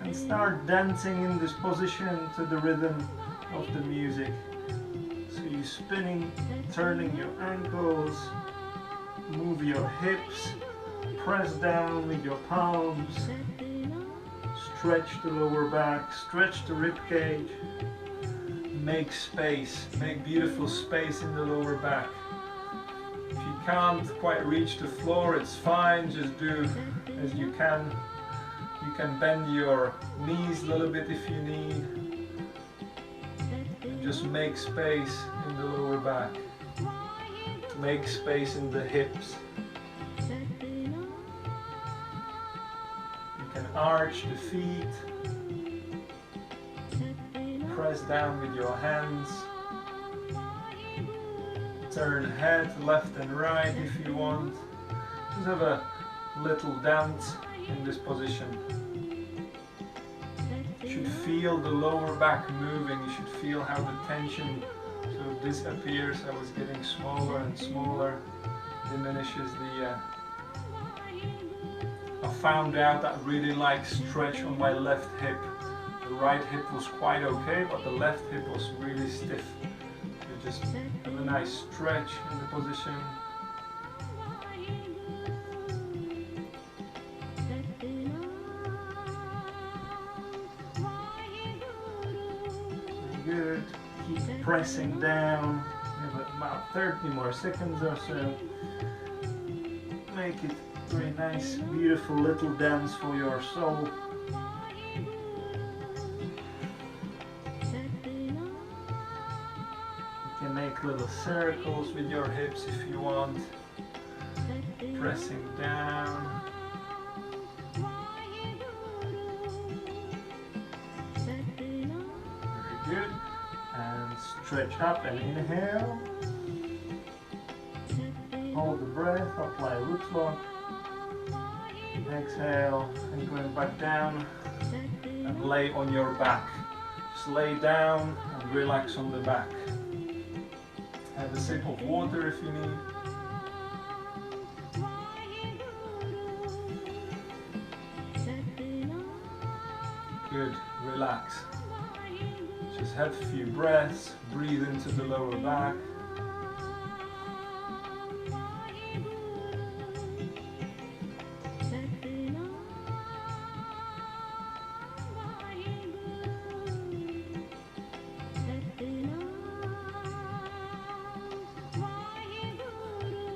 and start dancing in this position to the rhythm of the music. So you're spinning, turning your ankles, move your hips, press down with your palms, stretch the lower back, stretch the rib cage, make space, make beautiful space in the lower back. If you can't quite reach the floor, it's fine, just do as you can. You can bend your knees a little bit if you need. Just make space in the lower back. Make space in the hips. You can arch the feet. Press down with your hands. Turn head left and right if you want. Just have a little dance in this position. You should feel the lower back moving. You should feel how the tension sort of disappears, how it's getting smaller and smaller, diminishes the... I found out that I really like stretch on my left hip. The right hip was quite okay, but the left hip was really stiff. You just have a nice stretch in the position. Good. Keep pressing down. We have about 30 more seconds or so. Make it a very nice, beautiful little dance for your soul. You can make little circles with your hips if you want. Pressing down. Good. And stretch up and inhale. Hold the breath, apply root lock. Exhale and going back down and lay on your back. Just lay down and relax on the back. Have a sip of water if you need. Good, relax. Just have a few breaths, breathe into the lower back.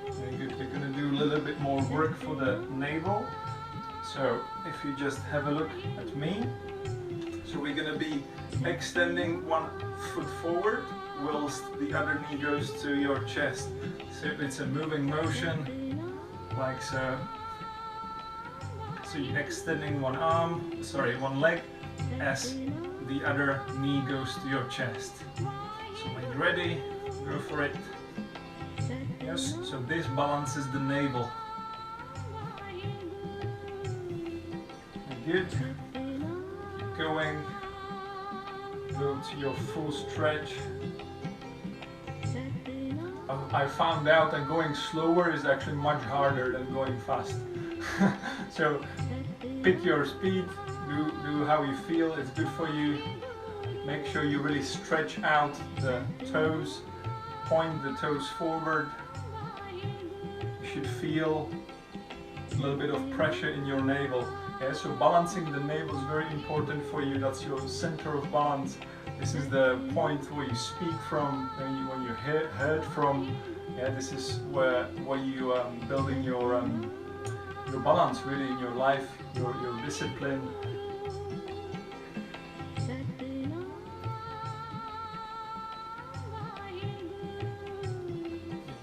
Very good, we're going to do a little bit more work for the navel. So if you just have a look at me. So we're going to be extending one foot forward whilst the other knee goes to your chest. So it's a moving motion like so. So you're extending one leg as the other knee goes to your chest. So when you're ready, go for it. Yes, so this balances the navel. Good. Keep going. Go to your full stretch. I found out that going slower is actually much harder than going fast. So pick your speed, do how you feel, it's good for you. Make sure you really stretch out the toes, point the toes forward. You should feel a little bit of pressure in your navel. Yeah, so balancing the navel is very important for you. That's your center of balance. This is the point where you speak from, when you heard from. Yeah, this is where you building your balance really in your life, your discipline.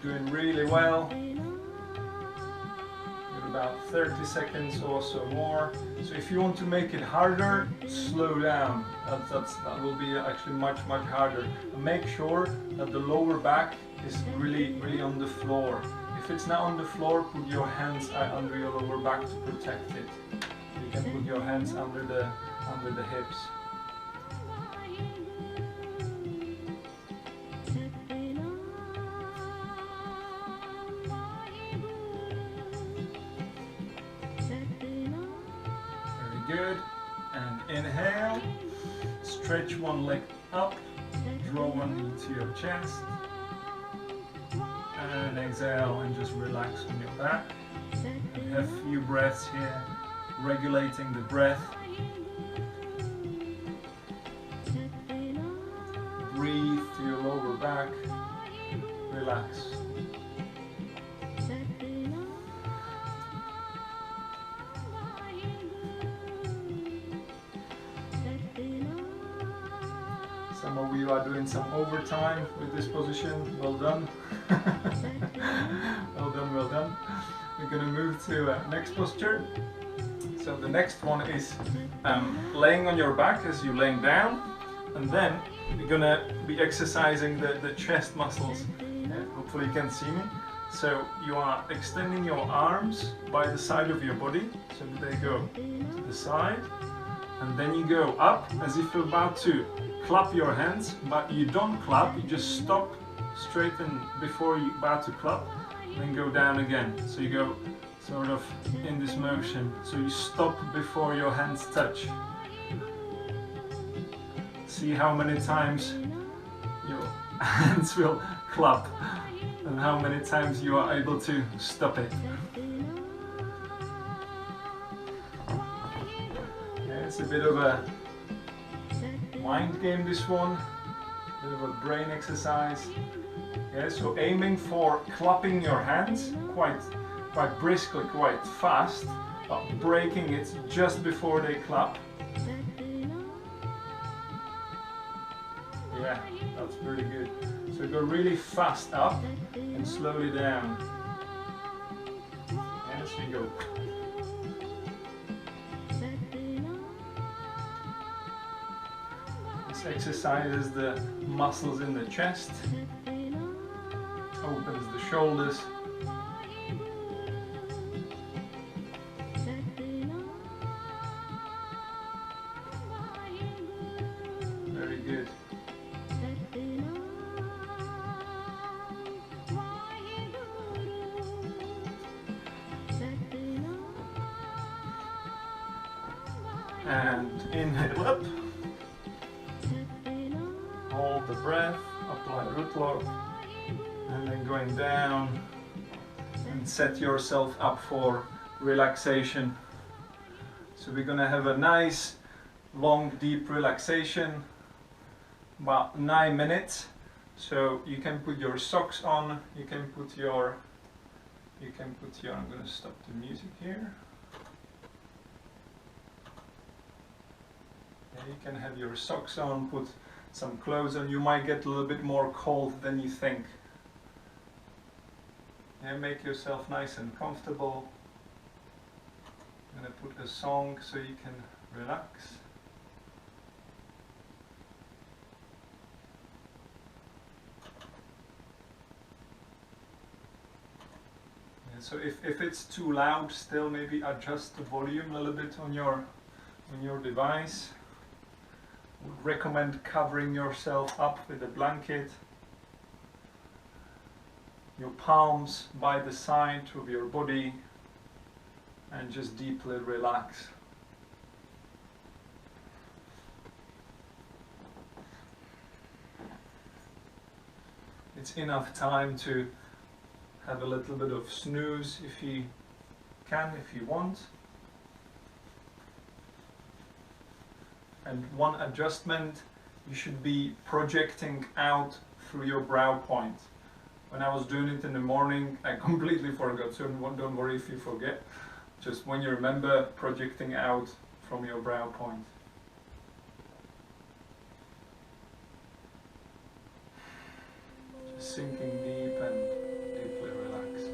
You're doing really well. About 30 seconds or so more. So if you want to make it harder, slow down. That will be actually much harder. And make sure that the lower back is really on the floor. If it's not on the floor, put your hands under your lower back to protect it. You can put your hands under the hips. Good, and inhale, stretch one leg up, draw one knee to your chest, and exhale and just relax on your back. And have a few breaths here, regulating the breath. Breathe to your lower back, relax. Some of you are doing some overtime with this position. Well done. Well done. We're going to move to next posture. So the next one is laying on your back as you're laying down, and then you're going to be exercising the chest muscles. Hopefully you can see me. So you are extending your arms by the side of your body, so they go to the side, and then you go up as if you're about to clap your hands, but you don't clap, you just stop, straighten before you're about to clap, and then go down again. So you go sort of in this motion, so you stop before your hands touch. See how many times your hands will clap and how many times you are able to stop it. Yeah, it's a bit of a mind game, this one, a bit of a brain exercise. Yeah, so aiming for clapping your hands quite briskly, quite fast, but breaking it just before they clap. Yeah, that's pretty good. So go really fast up and slowly down. Yeah, so you go. This exercises the muscles in the chest, opens the shoulders. Very good. And inhale up. Hold the breath, apply root lock, and then going down and set yourself up for relaxation. So we're going to have a nice long deep relaxation, about 9 minutes. So you can put your socks on, you can put your, I'm going to stop the music here. Yeah, you can have your socks on, put some clothes on. You might get a little bit more cold than you think. Yeah, make yourself nice and comfortable. I'm going to put a song so you can relax. Yeah, so if it's too loud still, maybe adjust the volume a little bit on your device. Would recommend covering yourself up with a blanket. Your palms by the side of your body, and just deeply relax. it's enough time to have a little bit of snooze if you can, if you want. And one adjustment, you should be projecting out through your brow point. When I was doing it in the morning, I completely forgot, so don't worry if you forget. Just when you remember, projecting out from your brow point. Just sinking deep and deeply relaxed.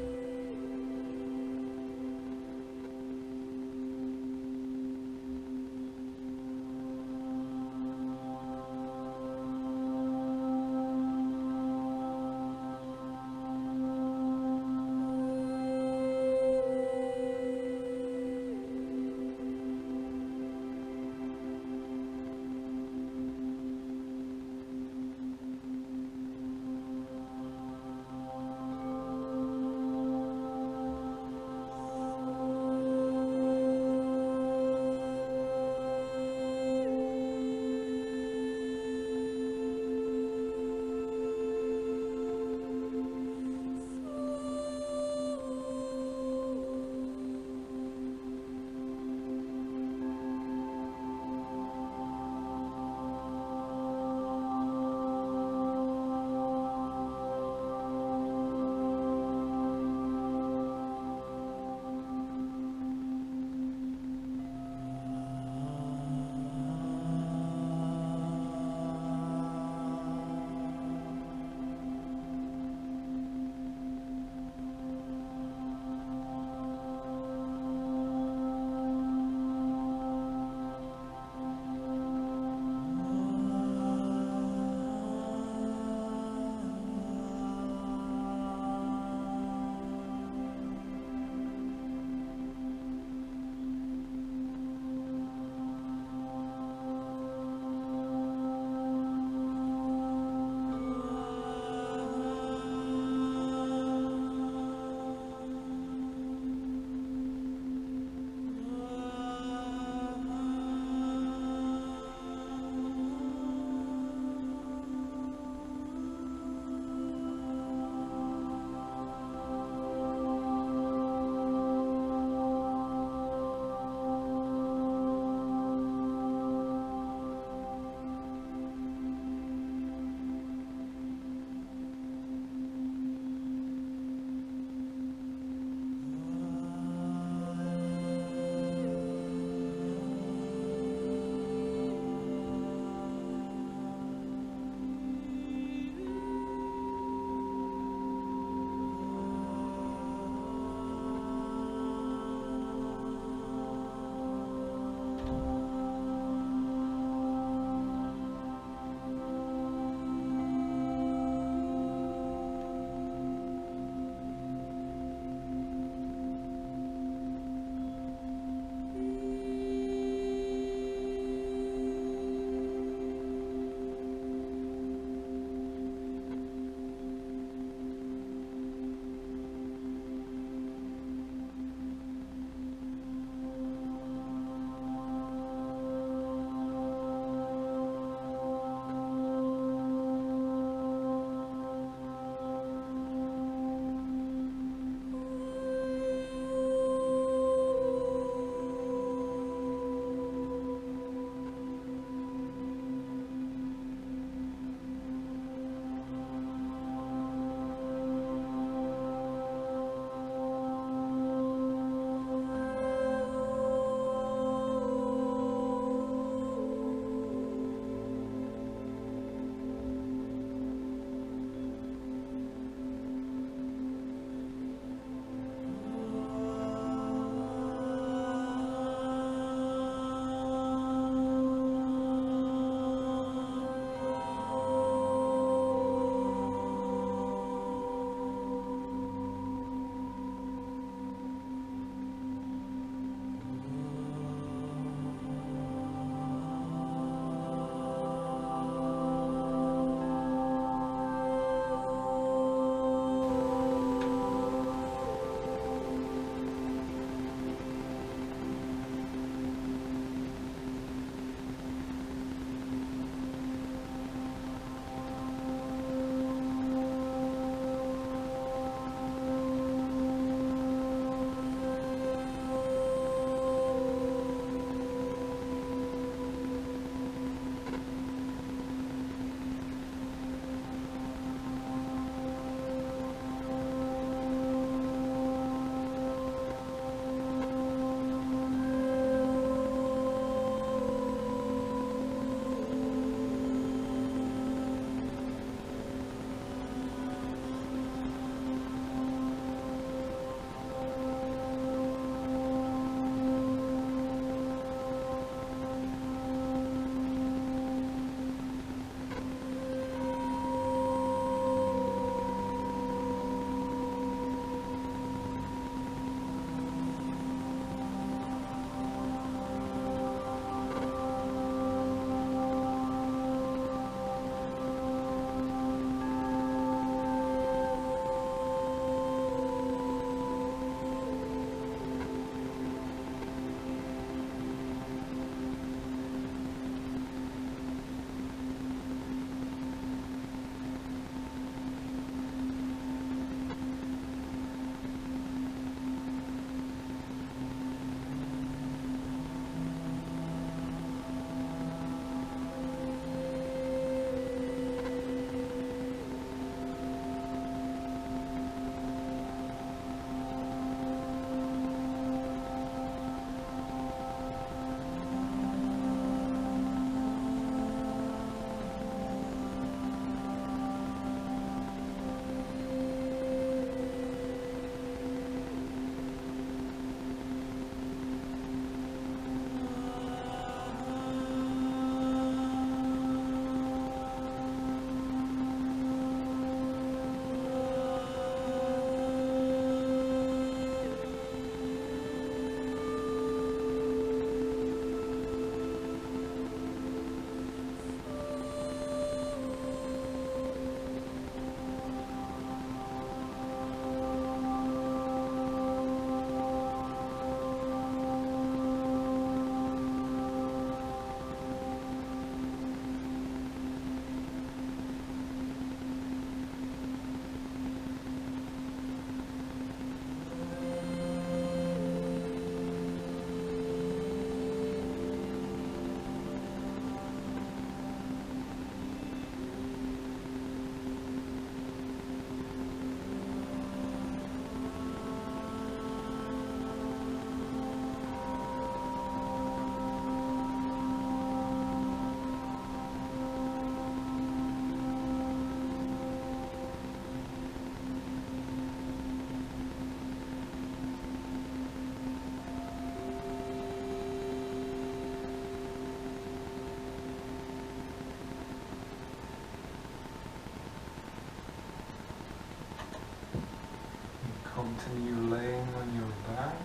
continue laying on your back.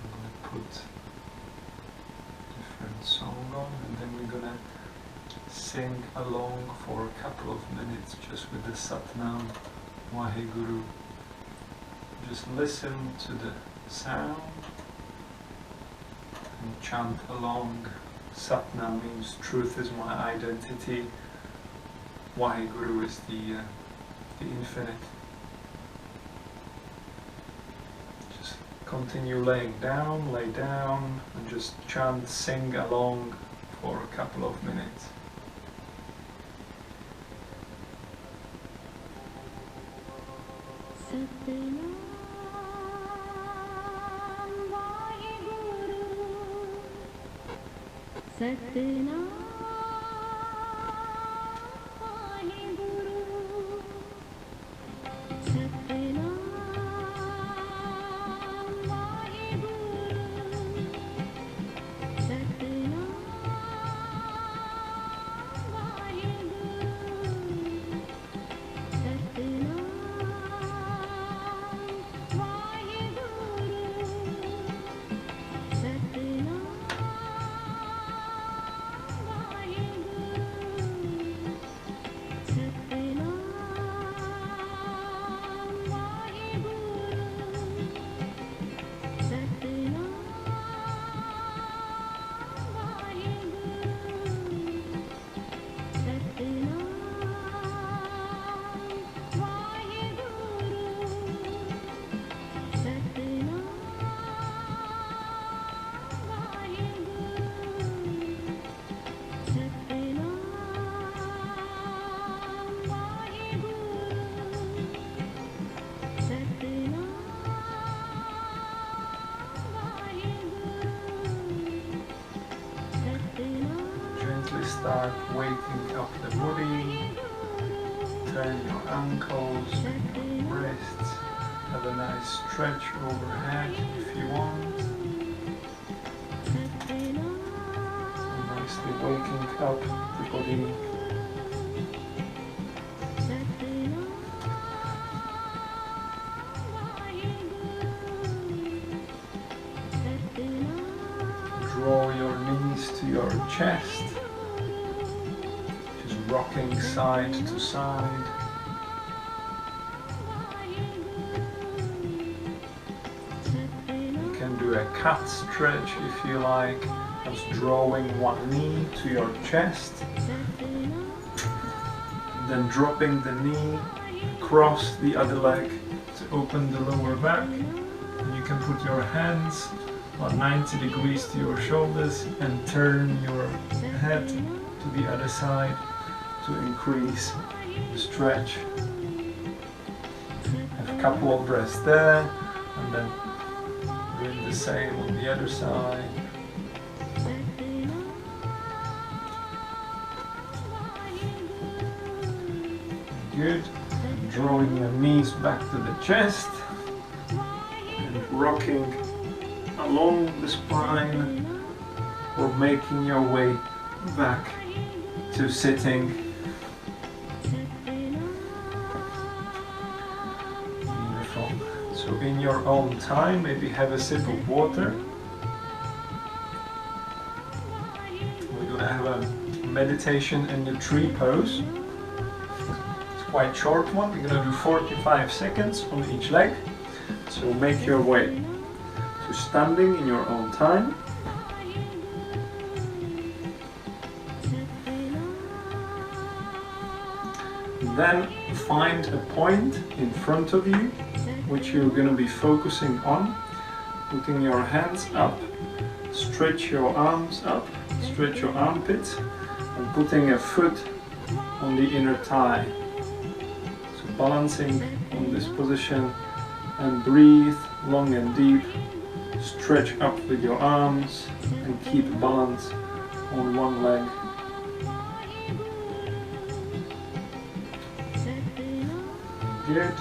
I'm going to put different song on, and then we're going to sing along for a couple of minutes just with the Satnam Waheguru. Just listen to the sound and chant along. Satnam means truth is my identity. Waheguru is the infinite. Just continue laying down, lay down, and just chant, sing along for a couple of minutes. Satnam Waheguru, Satnam Waheguru, Satnam Waheguru, Satnam Start waking up the body. Turn your ankles, your wrists. Have a nice stretch overhead if you want. So nicely waking up the body. Draw your knees to your chest. Rocking side to side. You can do a cat stretch if you like, just drawing one knee to your chest, then dropping the knee across the other leg to open the lower back. And you can put your hands about 90 degrees to your shoulders and turn your head to the other side to increase the stretch. Have a couple of breaths there, and then doing the same on the other side. Good. And drawing your knees back to the chest and rocking along the spine, or making your way back to sitting. So in your own time, maybe have a sip of water. We're going to have a meditation in the tree pose. It's quite a short one. We're going to do 45 seconds on each leg. So make your way to standing in your own time. Then find a point in front of you which you're going to be focusing on, putting your hands up, stretch your arms up, stretch your armpits, and putting a foot on the inner thigh. So balancing on this position, and breathe long and deep, stretch up with your arms and keep balance on one leg. Good.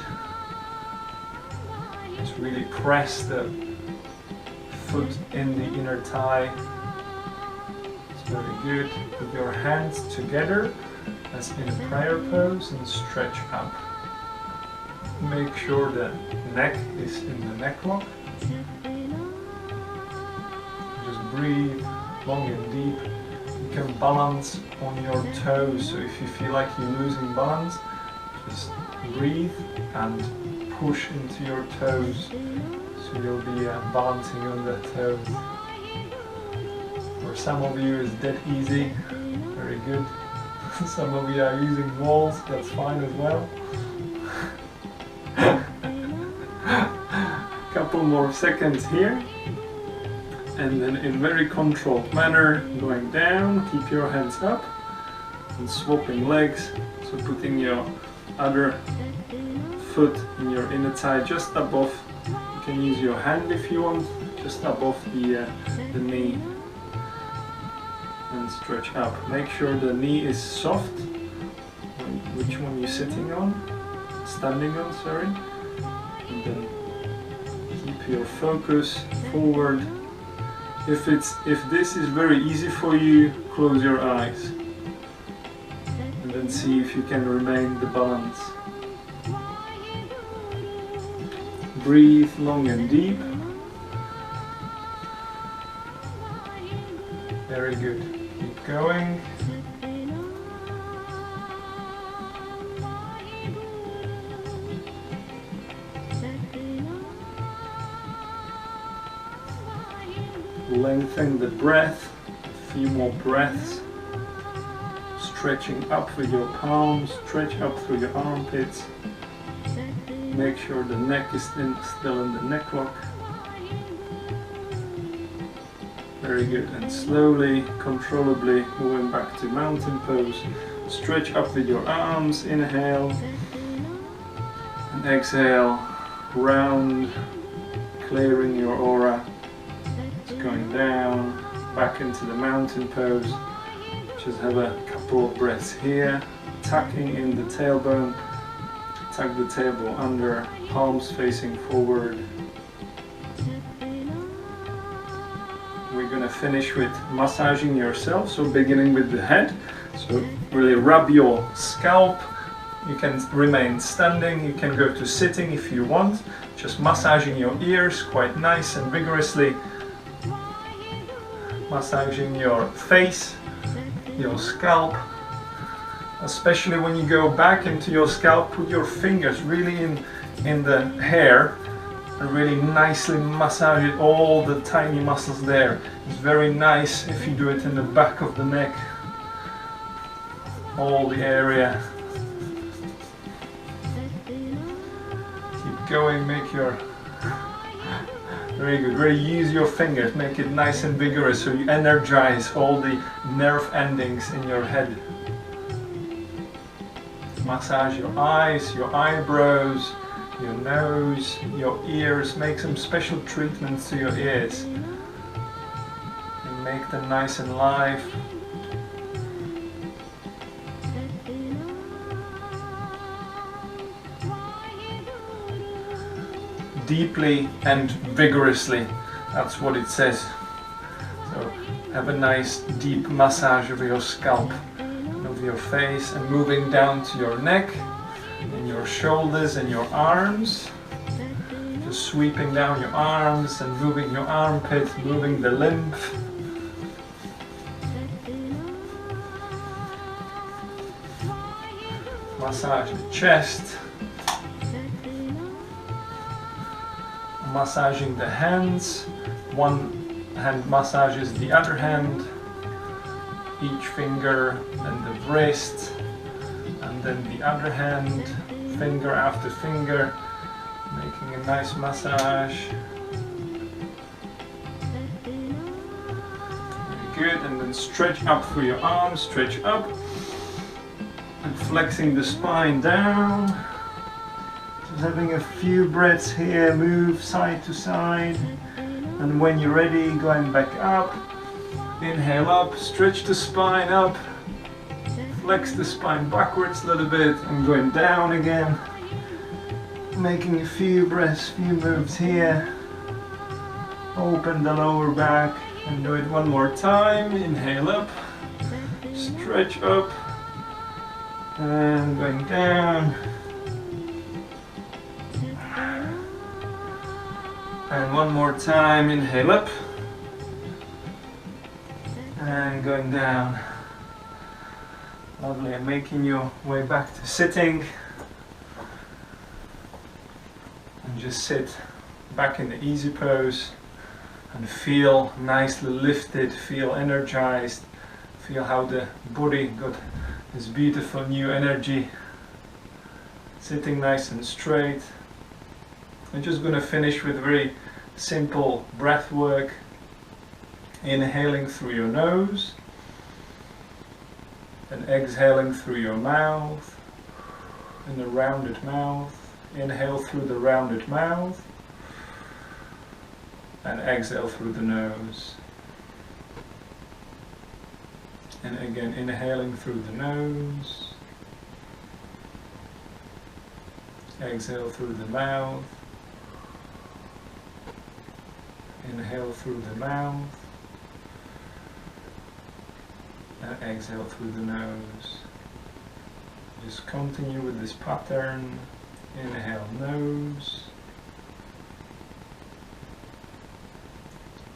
Just really press the foot in the inner thigh. It's very good. Put your hands together as in a prayer pose and stretch up. make sure the neck is in the neck lock. Just breathe long and deep. You can balance on your toes, so if you feel like you're losing balance, just breathe and push into your toes, so you'll be balancing on the toes. For some of you it's dead easy, very good. Some of you are using walls, that's fine as well. Couple more seconds here, and then in very controlled manner going down, keep your hands up and swapping legs, so putting your other foot in your inner thigh just above, you can use your hand if you want, just above the knee, and stretch up. Make sure the knee is soft, which one you're sitting on, standing on, sorry, and then keep your focus forward. If this is very easy for you, close your eyes and then see if you can remain the balance. Breathe long and deep. Very good. Keep going. Lengthen the breath, a few more breaths. Stretching up with your palms, stretch up through your armpits. Make sure the neck is still in the neck lock. Very good, and slowly, controllably moving back to mountain pose. Stretch up with your arms, inhale, and exhale, round, clearing your aura. Going down, back into the mountain pose. Just have a couple of breaths here, tucking in the tailbone, tuck the tailbone under, palms facing forward. We're going to finish with massaging yourself, so beginning with the head. So really rub your scalp. You can remain standing, you can go to sitting if you want. Just massaging your ears quite nice and vigorously. Massaging your face, your scalp. Especially when you go back into your scalp, put your fingers really in the hair and really nicely massage it, all the tiny muscles there. It's very nice if you do it in the back of the neck, all the area. Keep going, make your very good. Really use your fingers, make it nice and vigorous so you energize all the nerve endings in your head. Massage your eyes, your eyebrows, your nose, your ears. Make some special treatments to your ears and make them nice and live. Deeply and vigorously, that's what it says. So have a nice deep massage of your scalp, of your face, and moving down to your neck and your shoulders and your arms. Just sweeping down your arms and moving your armpit, moving the lymph. Massage the chest. Massaging the hands, one hand massages the other hand, each finger and the wrist, and then the other hand, finger after finger, making a nice massage. Very good, and then stretch up through your arms, stretch up, and flexing the spine down. Having a few breaths here, move side to side, and when you're ready, going back up, inhale up, stretch the spine up, flex the spine backwards a little bit, and going down again, making a few breaths, few moves here, open the lower back, and do it one more time. Inhale up, stretch up, and going down. And one more time, inhale up and going down. Lovely, and making your way back to sitting. And just sit back in the easy pose and feel nicely lifted, feel energized, feel how the body got this beautiful new energy. Sitting nice and straight. I'm just going to finish with very simple breath work. Inhaling through your nose and exhaling through your mouth in a rounded mouth. Inhale through the rounded mouth and exhale through the nose. And again, inhaling through the nose, exhale through the mouth, inhale through the mouth, and exhale through the nose. Just continue with this pattern. Inhale nose,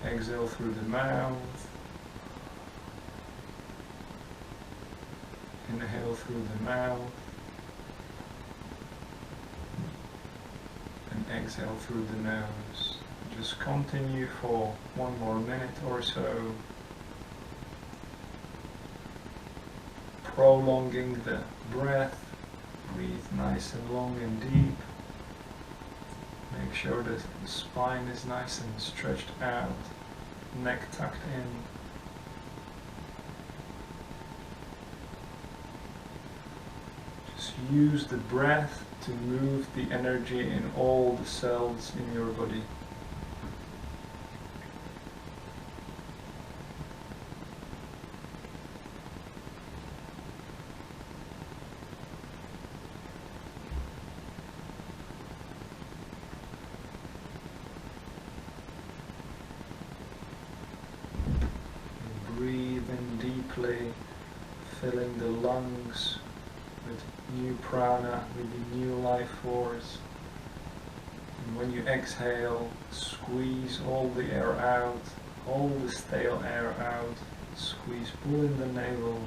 exhale through the mouth, inhale through the mouth, and exhale through the nose. Just continue for one more minute or so, prolonging the breath. Breathe nice and long and deep. Make sure that the spine is nice and stretched out, neck tucked in. Just use the breath to move the energy in all the cells in your body. Filling the lungs with new prana, with the new life force. And when you exhale, squeeze all the air out, all the stale air out. Squeeze, pull in the navel,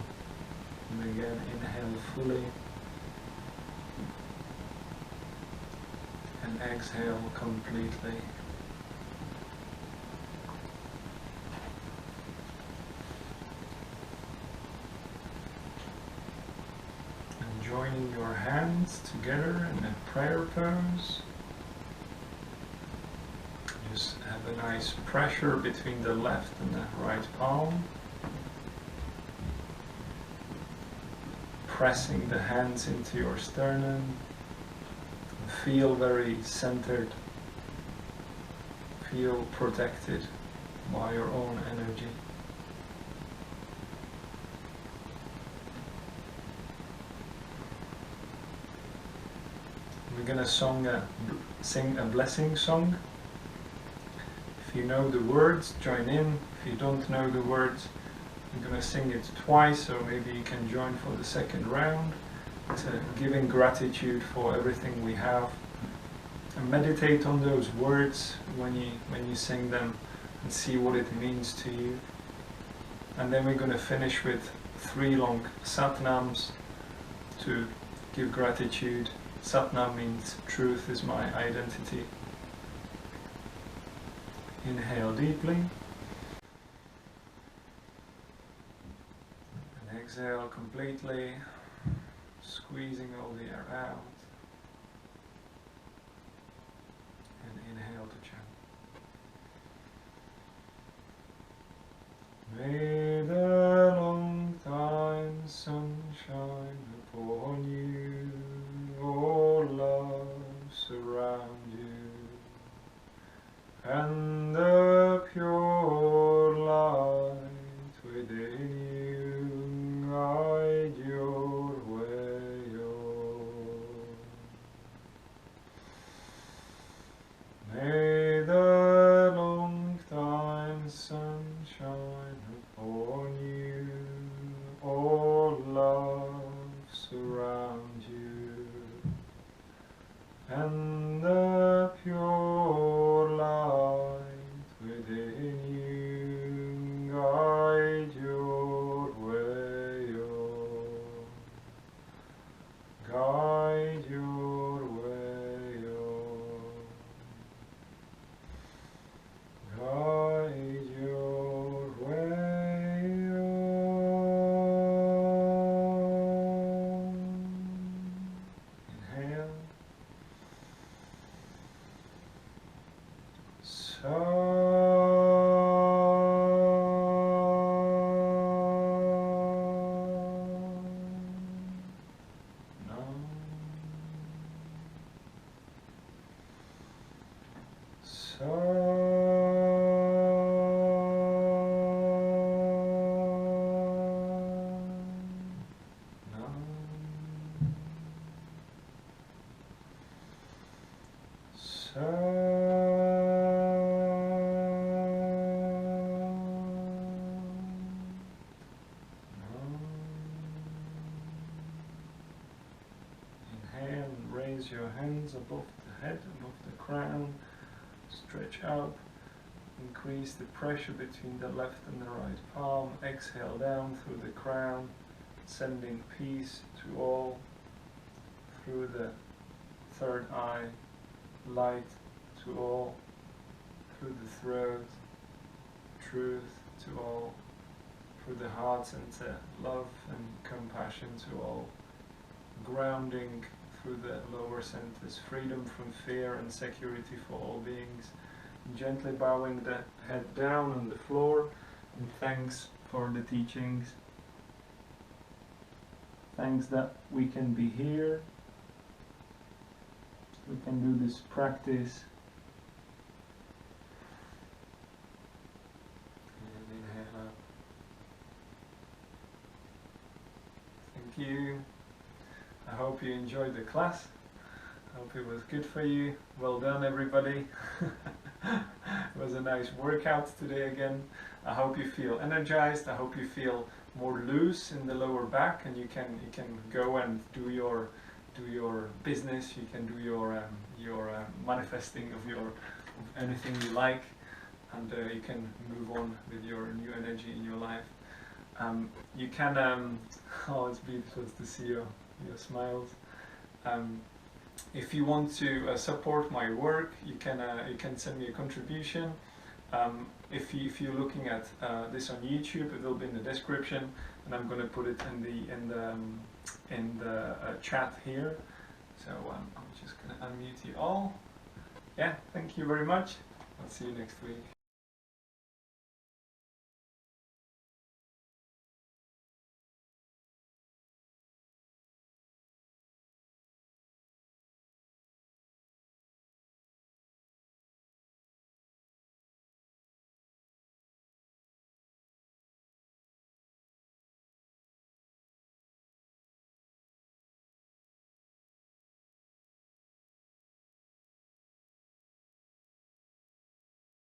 and again inhale fully. And exhale completely. Joining your hands together in a prayer pose. Just have a nice pressure between the left and the right palm. Pressing the hands into your sternum. Feel very centered. Feel protected by your own energy. We're going to sing a blessing song. If you know the words, join in. If you don't know the words, I'm going to sing it twice, so maybe you can join for the second round. It's giving gratitude for everything we have. And meditate on those words when you sing them and see what it means to you. And then we're going to finish with 3 long satnams to give gratitude. Satnam means truth is my identity. Inhale deeply. And exhale completely, squeezing all the air out. And inhale to chant. May the long time sunshine upon you, all love surround you, and the pure light within you guide your way on. May the long time sunshine upon you, all love surround you, and the pure light Guide your way on. Guide your way on. Inhale. Inhale and raise your hands above the head, above the crown. Stretch up. Increase the pressure between the left and the right palm. Exhale down through the crown, sending peace to all. Through the third eye, light to all. Through the throat, truth to all. Through the heart center, love and compassion to all. Grounding through the lower centers, freedom from fear and security for all beings. And gently bowing the head down on the floor, and thanks for the teachings. Thanks that we can be here. We can do this practice. And inhale up. Thank you. I hope you enjoyed the class. I hope it was good for you. Well done, everybody. It was a nice workout today again. I hope you feel energized. I hope you feel more loose in the lower back, and you can go and do your business. You can do your manifesting of anything you like, and you can move on with your new energy in your life. You can oh, it's beautiful to see your smiles. If you want to support my work, you can send me a contribution. If you're looking at this on YouTube, it will be in the description, and I'm going to put it in the chat here. So I'm just going to unmute you all. Yeah, thank you very much. I'll see you next week.